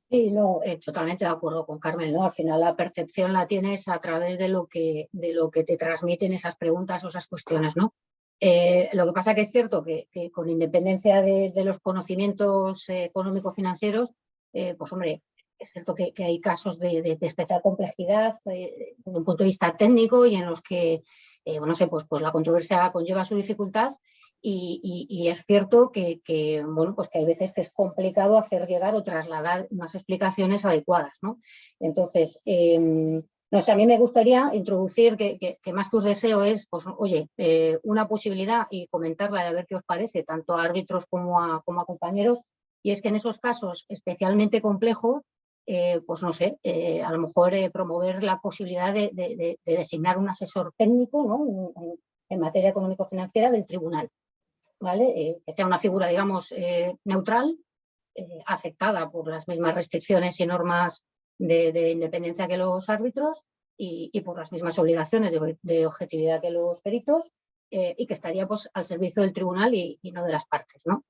Sí, no, totalmente de acuerdo con Carmen, ¿no? Al final la percepción la tienes a través de lo que te transmiten esas preguntas o esas cuestiones, ¿no? Lo que pasa que es cierto que con independencia de los conocimientos económico-financieros, pues hombre, es cierto que hay casos de especial complejidad desde un punto de vista técnico y en los que, no sé, pues la controversia conlleva su dificultad. Y es cierto que, bueno, pues que hay veces que es complicado hacer llegar o trasladar unas explicaciones adecuadas, ¿no? Entonces, no sé, a mí me gustaría introducir que más que un deseo es, pues, oye, una posibilidad y comentarla de ver qué os parece, tanto a árbitros como a compañeros, y es que en esos casos especialmente complejos, pues no sé, a lo mejor promover la posibilidad de designar un asesor técnico, ¿no? En materia económico-financiera del tribunal. ¿Vale? Que sea una figura, digamos, neutral, afectada por las mismas restricciones y normas de independencia que los árbitros y por las mismas obligaciones de objetividad que los peritos, y que estaría pues, al servicio del tribunal y no de las partes, ¿no?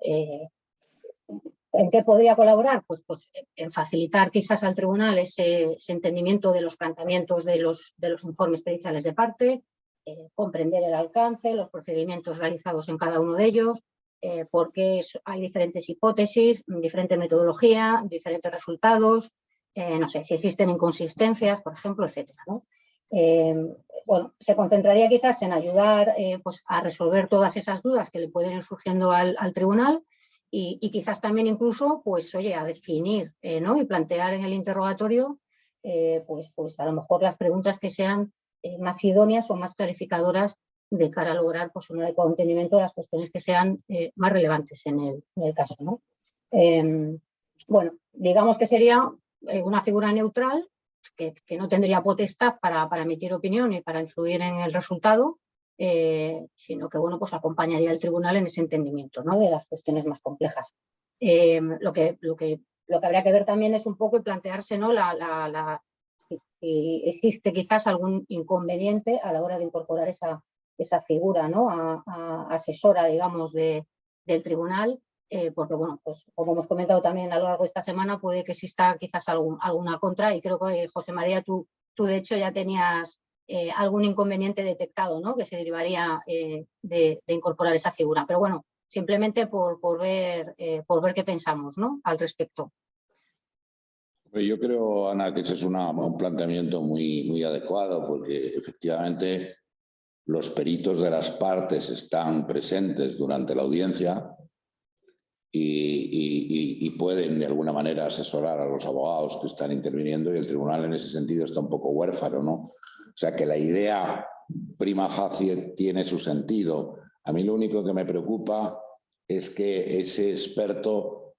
¿En qué podría colaborar? Pues en facilitar quizás al tribunal ese entendimiento de los planteamientos de los informes periciales de parte, comprender el alcance, los procedimientos realizados en cada uno de ellos, porque hay diferentes hipótesis, diferente metodología, diferentes resultados, no sé, si existen inconsistencias, por ejemplo, etcétera, ¿no? Bueno, se concentraría quizás en ayudar pues a resolver todas esas dudas que le pueden ir surgiendo al tribunal y quizás también incluso, pues, oye, a definir, ¿no? Y plantear en el interrogatorio, pues a lo mejor las preguntas que sean más idóneas o más clarificadoras de cara a lograr pues, un adecuado entendimiento de las cuestiones que sean más relevantes en el caso, ¿no? Bueno, digamos que sería una figura neutral que no tendría potestad para emitir opinión y para influir en el resultado, sino que bueno, pues acompañaría al tribunal en ese entendimiento, ¿no? De las cuestiones más complejas. Lo que habría que ver también es un poco y plantearse, ¿no? Si existe quizás algún inconveniente a la hora de incorporar esa figura, ¿no? a asesora, digamos, del tribunal, porque, bueno, pues como hemos comentado también a lo largo de esta semana, puede que exista quizás alguna contra, y creo que, José María, tú de hecho ya tenías algún inconveniente detectado, ¿no? Que se derivaría de incorporar esa figura. Pero bueno, simplemente por ver qué pensamos, ¿no? Al respecto. Yo creo, Ana, que ese es un planteamiento muy adecuado, porque efectivamente los peritos de las partes están presentes durante la audiencia y pueden de alguna manera asesorar a los abogados que están interviniendo, y el tribunal en ese sentido está un poco huérfano, ¿no? O sea que la idea prima facie tiene su sentido. A mí lo único que me preocupa es que ese experto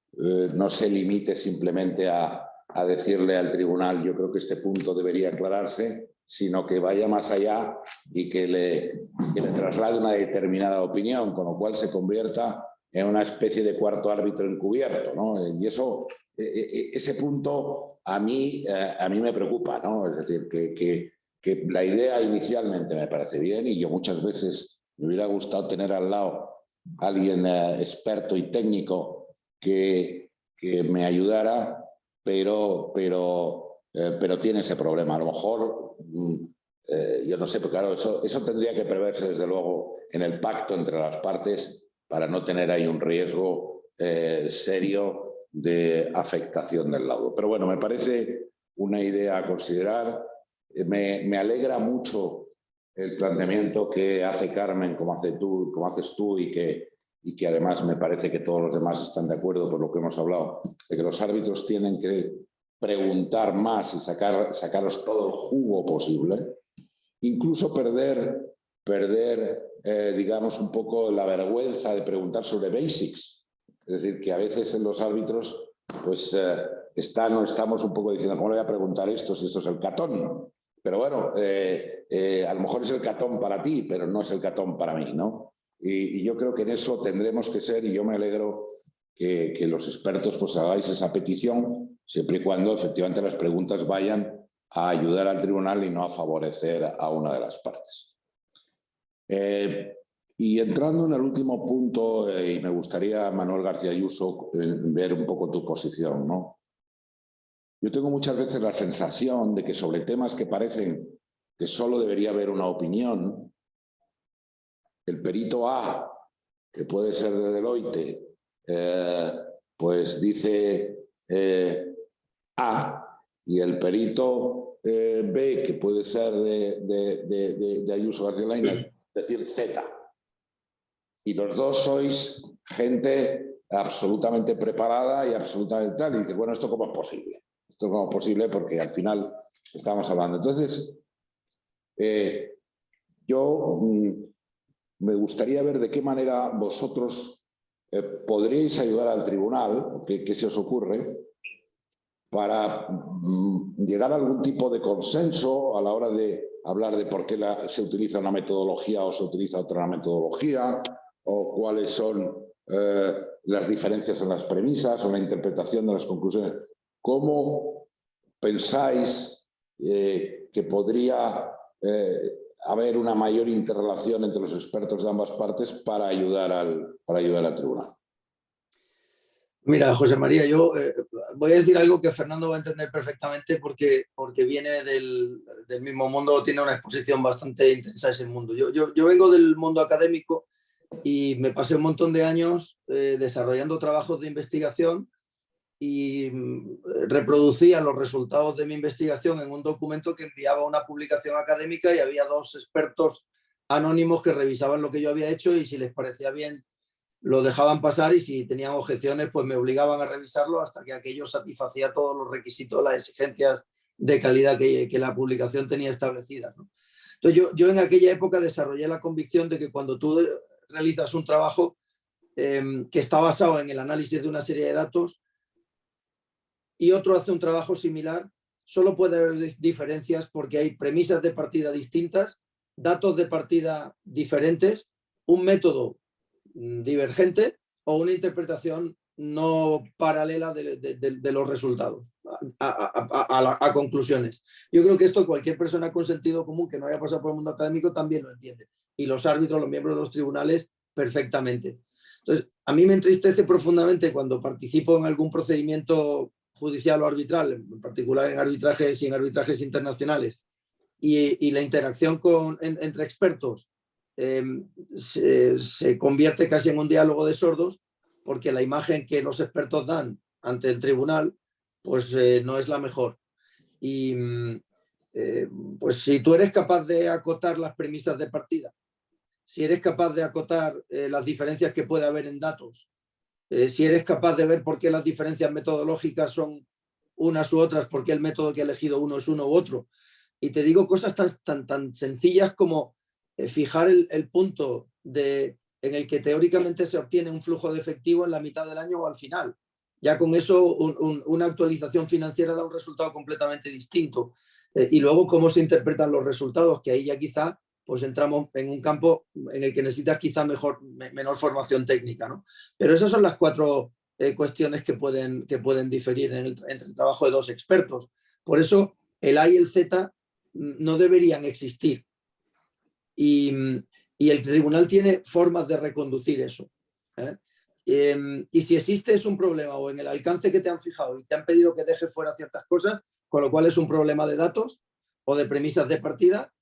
no se limite simplemente a decirle al tribunal, yo creo que este punto debería aclararse, sino que vaya más allá y que le traslade una determinada opinión, con lo cual se convierta en una especie de cuarto árbitro encubierto, ¿no? Y ese punto a mí me preocupa, ¿no? Es decir, que la idea inicialmente me parece bien, y yo muchas veces me hubiera gustado tener al lado a alguien experto y técnico que me ayudara, pero tiene ese problema. A lo mejor, yo no sé, pero claro, eso tendría que preverse desde luego en el pacto entre las partes para no tener ahí un riesgo serio de afectación del laudo. Pero bueno, me parece una idea a considerar. Me alegra mucho el planteamiento que hace Carmen, como haces tú, y que además me parece que todos los demás están de acuerdo por lo que hemos hablado, de que los árbitros tienen que preguntar más y sacaros todo el jugo posible, incluso perder digamos, un poco la vergüenza de preguntar sobre basics. Es decir, que a veces en los árbitros pues estamos un poco diciendo, ¿cómo le voy a preguntar esto si esto es el catón? Pero bueno, a lo mejor es el catón para ti, pero no es el catón para mí, ¿no? Y yo creo que en eso tendremos que ser, y yo me alegro que los expertos pues hagáis esa petición, siempre y cuando efectivamente las preguntas vayan a ayudar al tribunal y no a favorecer a una de las partes. Y entrando en el último punto, y me gustaría, Manuel García Ayuso, ver un poco tu posición, ¿no? Yo tengo muchas veces la sensación de que sobre temas que parecen que solo debería haber una opinión, el perito A, que puede ser de Deloitte, pues dice A, y el perito B, que puede ser de Ayuso García Lainez, decir Z. Y los dos sois gente absolutamente preparada y absolutamente tal. Y dices, bueno, ¿esto cómo es posible? Esto cómo es posible porque al final estamos hablando. Entonces, yo me gustaría ver de qué manera vosotros podríais ayudar al tribunal, qué se os ocurre, para llegar a algún tipo de consenso a la hora de hablar de por qué se utiliza una metodología o se utiliza otra metodología, o cuáles son las diferencias en las premisas o en la interpretación de las conclusiones. ¿Cómo pensáis que podría haber una mayor interrelación entre los expertos de ambas partes para ayudar al tribunal? Mira, José María, yo voy a decir algo que Fernando va a entender perfectamente porque viene del mismo mundo, tiene una exposición bastante intensa a ese mundo. Yo vengo del mundo académico y me pasé un montón de años desarrollando trabajos de investigación y reproducía los resultados de mi investigación en un documento que enviaba a una publicación académica, y había dos expertos anónimos que revisaban lo que yo había hecho, y si les parecía bien lo dejaban pasar, y si tenían objeciones pues me obligaban a revisarlo hasta que aquello satisfacía todos los requisitos, las exigencias de calidad que la publicación tenía establecidas, ¿no? Entonces yo en aquella época desarrollé la convicción de que cuando tú realizas un trabajo que está basado en el análisis de una serie de datos y otro hace un trabajo similar, solo puede haber diferencias porque hay premisas de partida distintas, datos de partida diferentes, un método divergente o una interpretación no paralela de los resultados, a conclusiones. Yo creo que esto cualquier persona con sentido común que no haya pasado por el mundo académico también lo entiende. Y los árbitros, los miembros de los tribunales, perfectamente. Entonces, a mí me entristece profundamente cuando participo en algún procedimiento judicial o arbitral, en particular en arbitrajes y en arbitrajes internacionales, y la interacción entre expertos se convierte casi en un diálogo de sordos, porque la imagen que los expertos dan ante el tribunal pues no es la mejor. Y pues si tú eres capaz de acotar las premisas de partida, si eres capaz de acotar las diferencias que puede haber en datos, si eres capaz de ver por qué las diferencias metodológicas son unas u otras, por qué el método que ha elegido uno es uno u otro. Y te digo cosas tan sencillas como fijar el punto en el que teóricamente se obtiene un flujo de efectivo en la mitad del año o al final. Ya con eso una actualización financiera da un resultado completamente distinto. Y luego cómo se interpretan los resultados, que ahí ya quizá pues entramos en un campo en el que necesitas quizá menor formación técnica, ¿no? Pero esas son las 4 cuestiones que pueden diferir entre el trabajo de 2 expertos. Por eso el A y el Z no deberían existir. Y el tribunal tiene formas de reconducir eso. Y si existe es un problema o en el alcance que te han fijado y te han pedido que dejes fuera ciertas cosas, con lo cual es un problema de datos o de premisas de partida,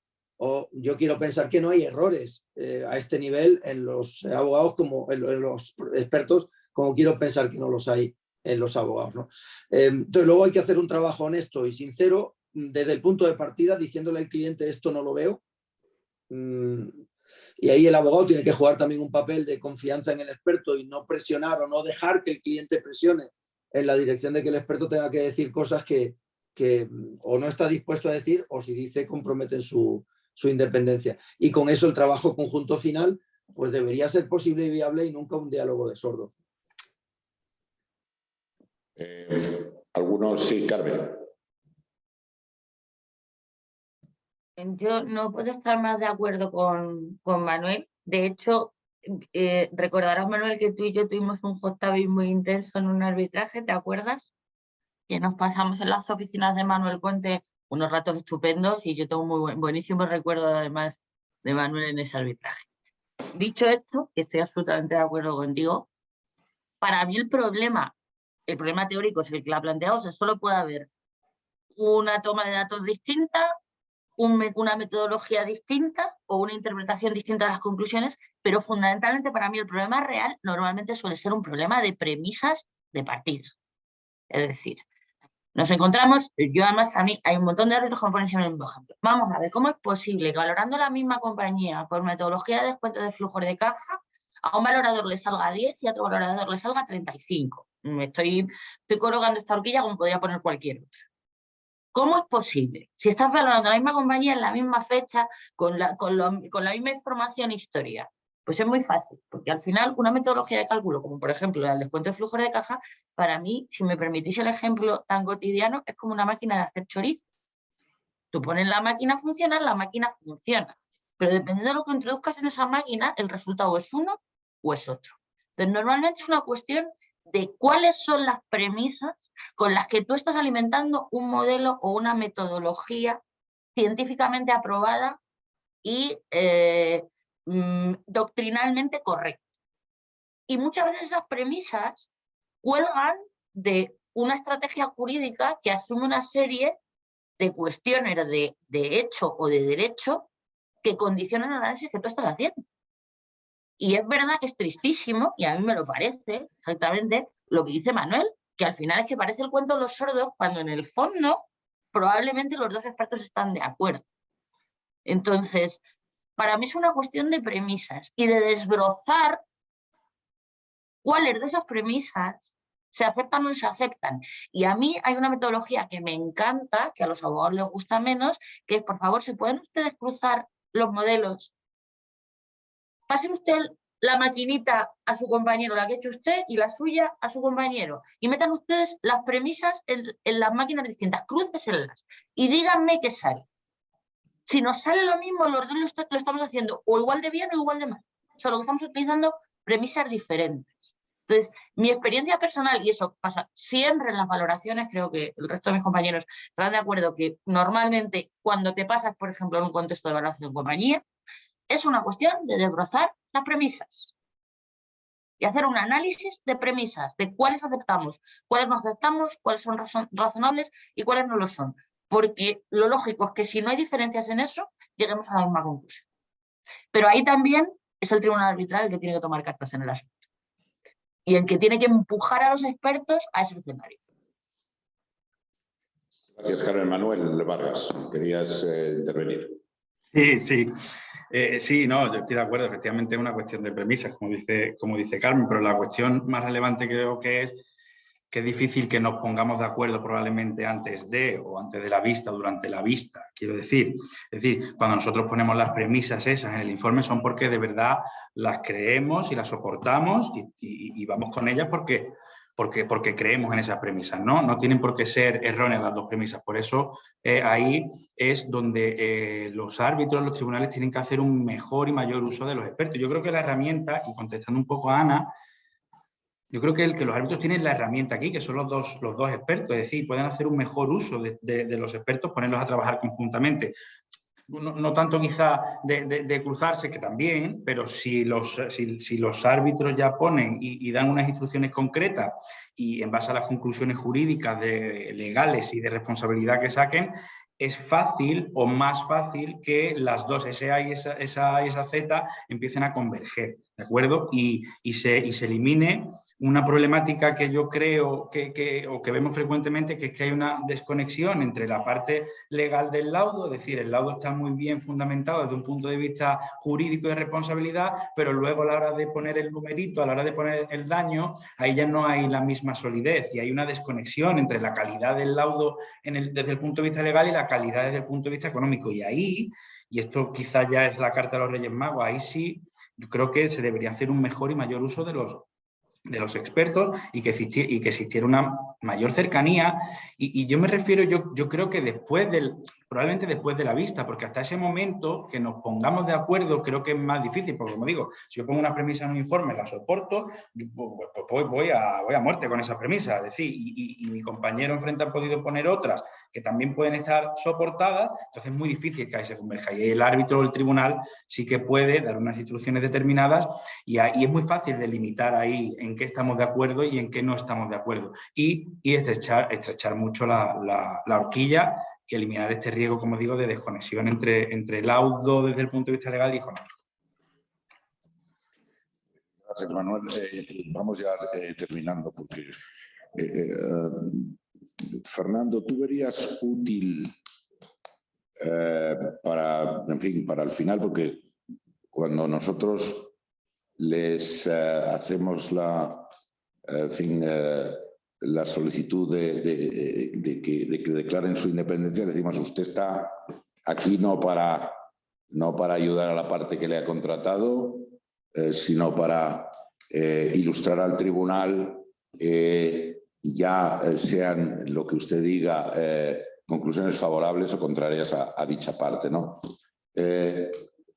o yo quiero pensar que no hay errores a este nivel en los abogados como en los expertos, como quiero pensar que no los hay en los abogados, ¿no? Entonces luego hay que hacer un trabajo honesto y sincero desde el punto de partida, diciéndole al cliente esto no lo veo. Y ahí el abogado tiene que jugar también un papel de confianza en el experto y no presionar o no dejar que el cliente presione en la dirección de que el experto tenga que decir cosas que o no está dispuesto a decir, o si dice comprometen su independencia. Y con eso el trabajo conjunto final pues debería ser posible y viable y nunca un diálogo de sordos. Algunos sí, Carmen. Yo no puedo estar más de acuerdo con Manuel. De hecho, recordarás, Manuel, que tú y yo tuvimos un hot topic muy intenso en un arbitraje, ¿te acuerdas? Que nos pasamos en las oficinas de Manuel Conte unos ratos estupendos y yo tengo un buenísimo recuerdo además de Manuel en ese arbitraje. Dicho esto, que estoy absolutamente de acuerdo contigo, para mí el problema teórico es el que la planteamos, es solo puede haber una toma de datos distinta, una metodología distinta o una interpretación distinta de las conclusiones, pero fundamentalmente para mí el problema real normalmente suele ser un problema de premisas de partida. Es decir, nos encontramos, yo además a mí hay un montón de árbitros que me ponen siempre el mismo ejemplo. Vamos a ver cómo es posible que valorando la misma compañía por metodología de descuento de flujo de caja, a un valorador le salga 10 y a otro valorador le salga 35. Estoy colocando esta horquilla como podría poner cualquier otra. ¿Cómo es posible? Si estás valorando la misma compañía en la misma fecha, con la misma información e historia, pues es muy fácil, porque al final una metodología de cálculo, como por ejemplo el descuento de flujo de caja, para mí, si me permitís el ejemplo tan cotidiano, es como una máquina de hacer chorizo. Tú pones la máquina a funcionar, la máquina funciona, pero dependiendo de lo que introduzcas en esa máquina, el resultado es uno o es otro. Entonces, normalmente es una cuestión de cuáles son las premisas con las que tú estás alimentando un modelo o una metodología científicamente aprobada y doctrinalmente correcta. Y muchas veces esas premisas cuelgan de una estrategia jurídica que asume una serie de cuestiones de hecho o de derecho que condicionan el análisis que tú estás haciendo. Y es verdad que es tristísimo, y a mí me lo parece exactamente lo que dice Manuel, que al final es que parece el cuento de los sordos cuando en el fondo probablemente los 2 expertos están de acuerdo. Entonces, para mí es una cuestión de premisas y de desbrozar cuáles de esas premisas se aceptan o no se aceptan. Y a mí hay una metodología que me encanta, que a los abogados les gusta menos, que es, por favor, ¿se pueden ustedes cruzar los modelos? Pase usted la maquinita a su compañero, la que ha hecho usted, y la suya a su compañero. Y metan ustedes las premisas en las máquinas distintas, crúcesenlas y díganme qué sale. Si nos sale lo mismo, los dos lo estamos haciendo o igual de bien o igual de mal. Solo que estamos utilizando premisas diferentes. Entonces, mi experiencia personal, y eso pasa siempre en las valoraciones, creo que el resto de mis compañeros estarán de acuerdo que normalmente cuando te pasas, por ejemplo, en un contexto de valoración de compañía, es una cuestión de desbrozar las premisas y hacer un análisis de premisas, de cuáles aceptamos, cuáles no aceptamos, cuáles son razonables y cuáles no lo son. Porque lo lógico es que si no hay diferencias en eso, lleguemos a la misma conclusión. Pero ahí también es el tribunal arbitral el que tiene que tomar cartas en el asunto y el que tiene que empujar a los expertos a ese escenario. Gracias, Carmen. Manuel Vargas, querías intervenir. Sí, no, yo estoy de acuerdo, efectivamente es una cuestión de premisas, como dice Carmen, pero la cuestión más relevante creo que es difícil que nos pongamos de acuerdo probablemente antes de la vista o durante la vista, quiero decir. Es decir, cuando nosotros ponemos las premisas esas en el informe son porque de verdad las creemos y las soportamos y vamos con ellas porque creemos en esas premisas, ¿no? No tienen por qué ser erróneas las dos premisas. Por eso ahí es donde los árbitros, los tribunales tienen que hacer un mejor y mayor uso de los expertos. Yo creo que la herramienta, y contestando un poco a Ana, yo creo que los árbitros tienen la herramienta aquí, que son los dos expertos, es decir, pueden hacer un mejor uso de los expertos, ponerlos a trabajar conjuntamente. No tanto quizá de cruzarse, que también, pero si los árbitros ya ponen y dan unas instrucciones concretas y en base a las conclusiones jurídicas, legales y de responsabilidad que saquen, es fácil o más fácil que las dos, ese A y esa Z, empiecen a converger, ¿de acuerdo? Y se elimine una problemática que yo creo o que vemos frecuentemente, que es que hay una desconexión entre la parte legal del laudo, es decir, el laudo está muy bien fundamentado desde un punto de vista jurídico y de responsabilidad, pero luego a la hora de poner el numerito, a la hora de poner el daño, ahí ya no hay la misma solidez y hay una desconexión entre la calidad del laudo desde el punto de vista legal y la calidad desde el punto de vista económico. Y ahí, y esto quizá ya es la carta de los Reyes Magos, ahí sí yo creo que se debería hacer un mejor y mayor uso de los expertos y que existiera una mayor cercanía y yo me refiero, yo creo que probablemente después de la vista, porque hasta ese momento que nos pongamos de acuerdo creo que es más difícil, porque como digo, si yo pongo una premisa en un informe, la soporto, pues voy a muerte con esa premisa, es decir, y mi compañero enfrente ha podido poner otras que también pueden estar soportadas, entonces es muy difícil que ahí se converja. Y el árbitro o el tribunal sí que puede dar unas instrucciones determinadas y es muy fácil delimitar ahí en qué estamos de acuerdo y en qué no estamos de acuerdo. Y estrechar mucho la horquilla y eliminar este riesgo, como digo, de desconexión entre laudo desde el punto de vista legal y económico. Gracias, Manuel. Vamos ya terminando porque... Fernando, ¿tú verías útil para el final? Porque cuando nosotros les hacemos la solicitud de que declaren su independencia, le decimos, usted está aquí no para ayudar a la parte que le ha contratado, sino para ilustrar al tribunal ya sean lo que usted diga, conclusiones favorables o contrarias a dicha parte, ¿no?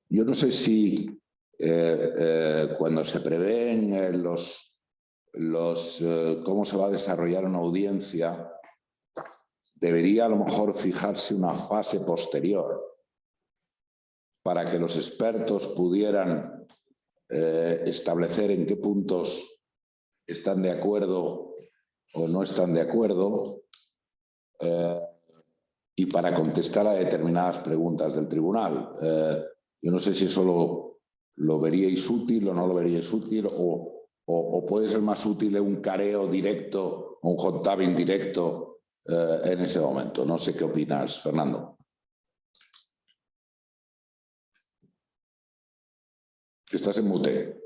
Yo no sé si cuando se prevén cómo se va a desarrollar una audiencia, debería a lo mejor fijarse una fase posterior para que los expertos pudieran establecer en qué puntos están de acuerdo o no están de acuerdo y para contestar a determinadas preguntas del tribunal. Yo no sé si eso lo veríais útil o no lo veríais útil o puede ser más útil un careo directo o un hot tabbing directo en ese momento. No sé qué opinas, Fernando. Estás en mute.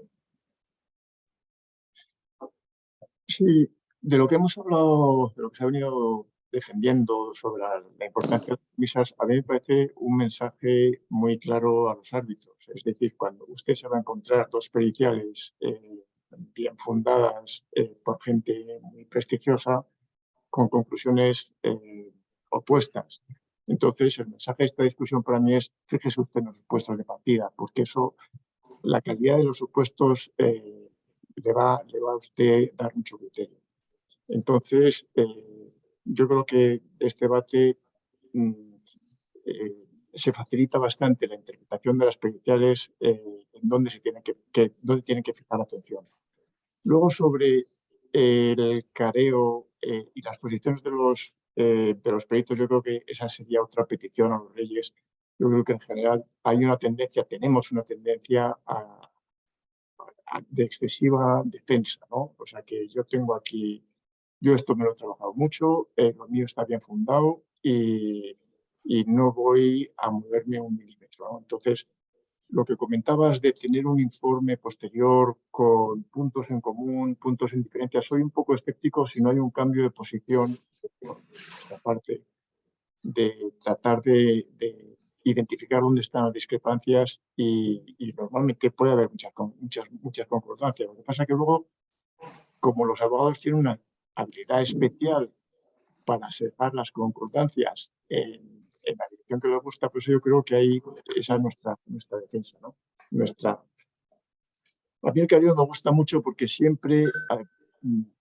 Sí, de lo que hemos hablado, de lo que se ha venido defendiendo sobre la importancia de las premisas, a mí me parece un mensaje muy claro a los árbitros. Es decir, cuando usted se va a encontrar dos periciales bien fundadas por gente muy prestigiosa, con conclusiones opuestas. Entonces, el mensaje de esta discusión para mí es: fíjese usted en los supuestos de partida, porque eso, la calidad de los supuestos le va a usted dar mucho criterio. Entonces, yo creo que este debate se facilita bastante la interpretación de las periciales en dónde dónde tienen que fijar atención. Luego, sobre el careo y las posiciones de los peritos, yo creo que esa sería otra petición a los reyes. Yo creo que en general tenemos una tendencia de excesiva defensa, ¿no? O sea que yo tengo aquí, yo esto me lo he trabajado mucho, lo mío está bien fundado y no voy a moverme un milímetro, ¿no? Entonces, lo que comentabas de tener un informe posterior con puntos en común, puntos en diferencia, soy un poco escéptico si no hay un cambio de posición por nuestra parte, de tratar de identificar dónde están las discrepancias y normalmente puede haber muchas concordancias. Lo que pasa es que luego, como los abogados tienen una habilidad especial para cerrar las concordancias en la dirección que les gusta, pues yo creo que ahí esa es nuestra defensa, ¿no? A mí el careo me gusta mucho porque siempre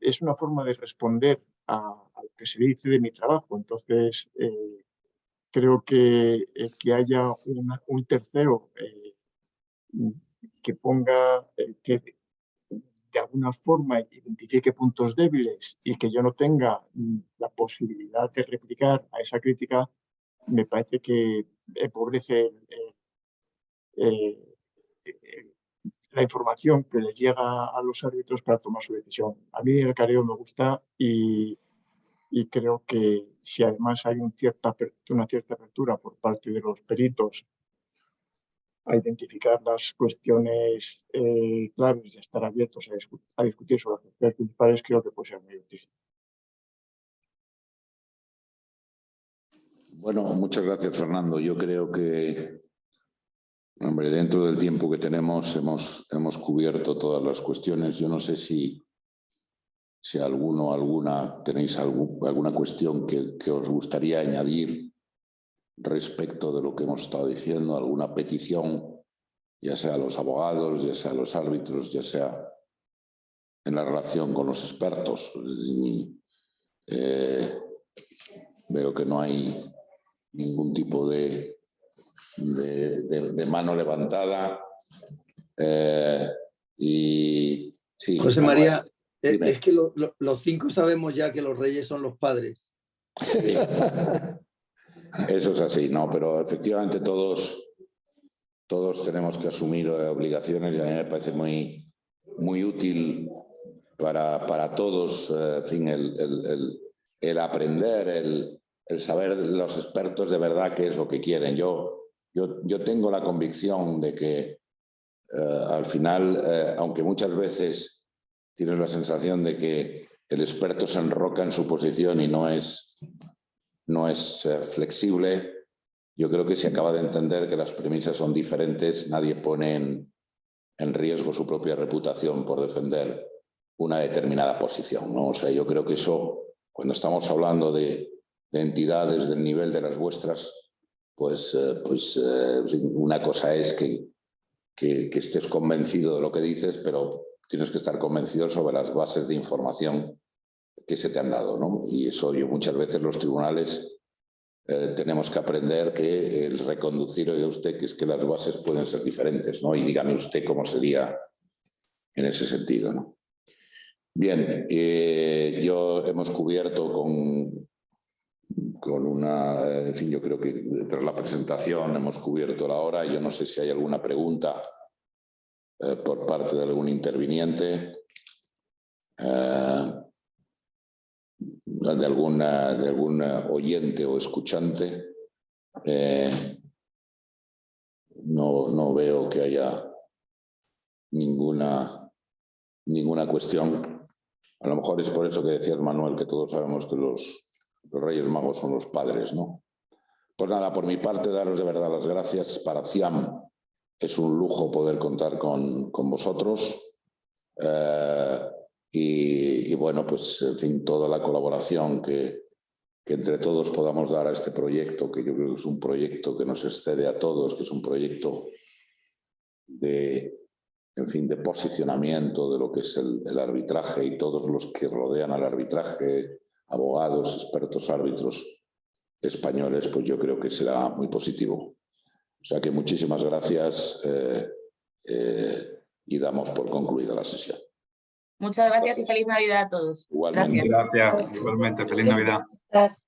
es una forma de responder a lo que se dice de mi trabajo. Entonces, creo que haya un tercero que ponga, que de alguna forma identifique puntos débiles y que yo no tenga la posibilidad de replicar a esa crítica, me parece que empobrece la información que les llega a los árbitros para tomar su decisión. A mí el careo me gusta y creo que si además hay una cierta apertura por parte de los peritos a identificar las cuestiones claves y estar abiertos a discutir sobre las cuestiones principales, creo que puede ser muy útil. Bueno, muchas gracias, Fernando. Yo creo que, hombre, dentro del tiempo que tenemos hemos cubierto todas las cuestiones. Yo no sé si alguno o alguna tenéis alguna cuestión que os gustaría añadir respecto de lo que hemos estado diciendo, alguna petición, ya sea a los abogados, ya sea a los árbitros, ya sea en la relación con los expertos. Veo que no hay ningún tipo de mano levantada. Y sí, José Manuel, María, dime. es que los 5 sabemos ya que los reyes son los padres. Eso es así, ¿no? Pero efectivamente todos tenemos que asumir obligaciones y a mí me parece muy, muy útil para todos, en fin, el aprender, el saber de los expertos de verdad qué es lo que quieren. Yo tengo la convicción de que al final, aunque muchas veces tienes la sensación de que el experto se enroca en su posición y no es flexible, yo creo que se acaba de entender que las premisas son diferentes, nadie pone en riesgo su propia reputación por defender una determinada posición, ¿no? O sea, yo creo que eso, cuando estamos hablando de entidades del nivel de las vuestras, pues una cosa es que estés convencido de lo que dices, pero tienes que estar convencido sobre las bases de información que se te han dado, ¿no? Y eso muchas veces los tribunales tenemos que aprender que el reconducir, oiga usted, que es que las bases pueden ser diferentes, ¿no? Y dígame usted cómo sería en ese sentido, ¿no? Bien, hemos cubierto con una, en fin, yo creo que tras la presentación hemos cubierto la hora. Yo no sé si hay alguna pregunta por parte de algún interviniente, de algún oyente o escuchante. No veo que haya ninguna cuestión. A lo mejor es por eso que decías, Manuel, que todos sabemos que los Reyes Magos son los padres, ¿no? Pues nada, por mi parte, daros de verdad las gracias. Para CIAM es un lujo poder contar con vosotros. Y bueno, pues en fin, toda la colaboración que entre todos podamos dar a este proyecto, que yo creo que es un proyecto que nos excede a todos, que es un proyecto de en fin, de posicionamiento de lo que es el arbitraje y todos los que rodean al arbitraje, abogados, expertos árbitros españoles, pues yo creo que será muy positivo. O sea que muchísimas gracias y damos por concluida la sesión. Muchas gracias y feliz Navidad a todos. Igualmente. Gracias. Gracias, igualmente. Feliz Navidad. Gracias.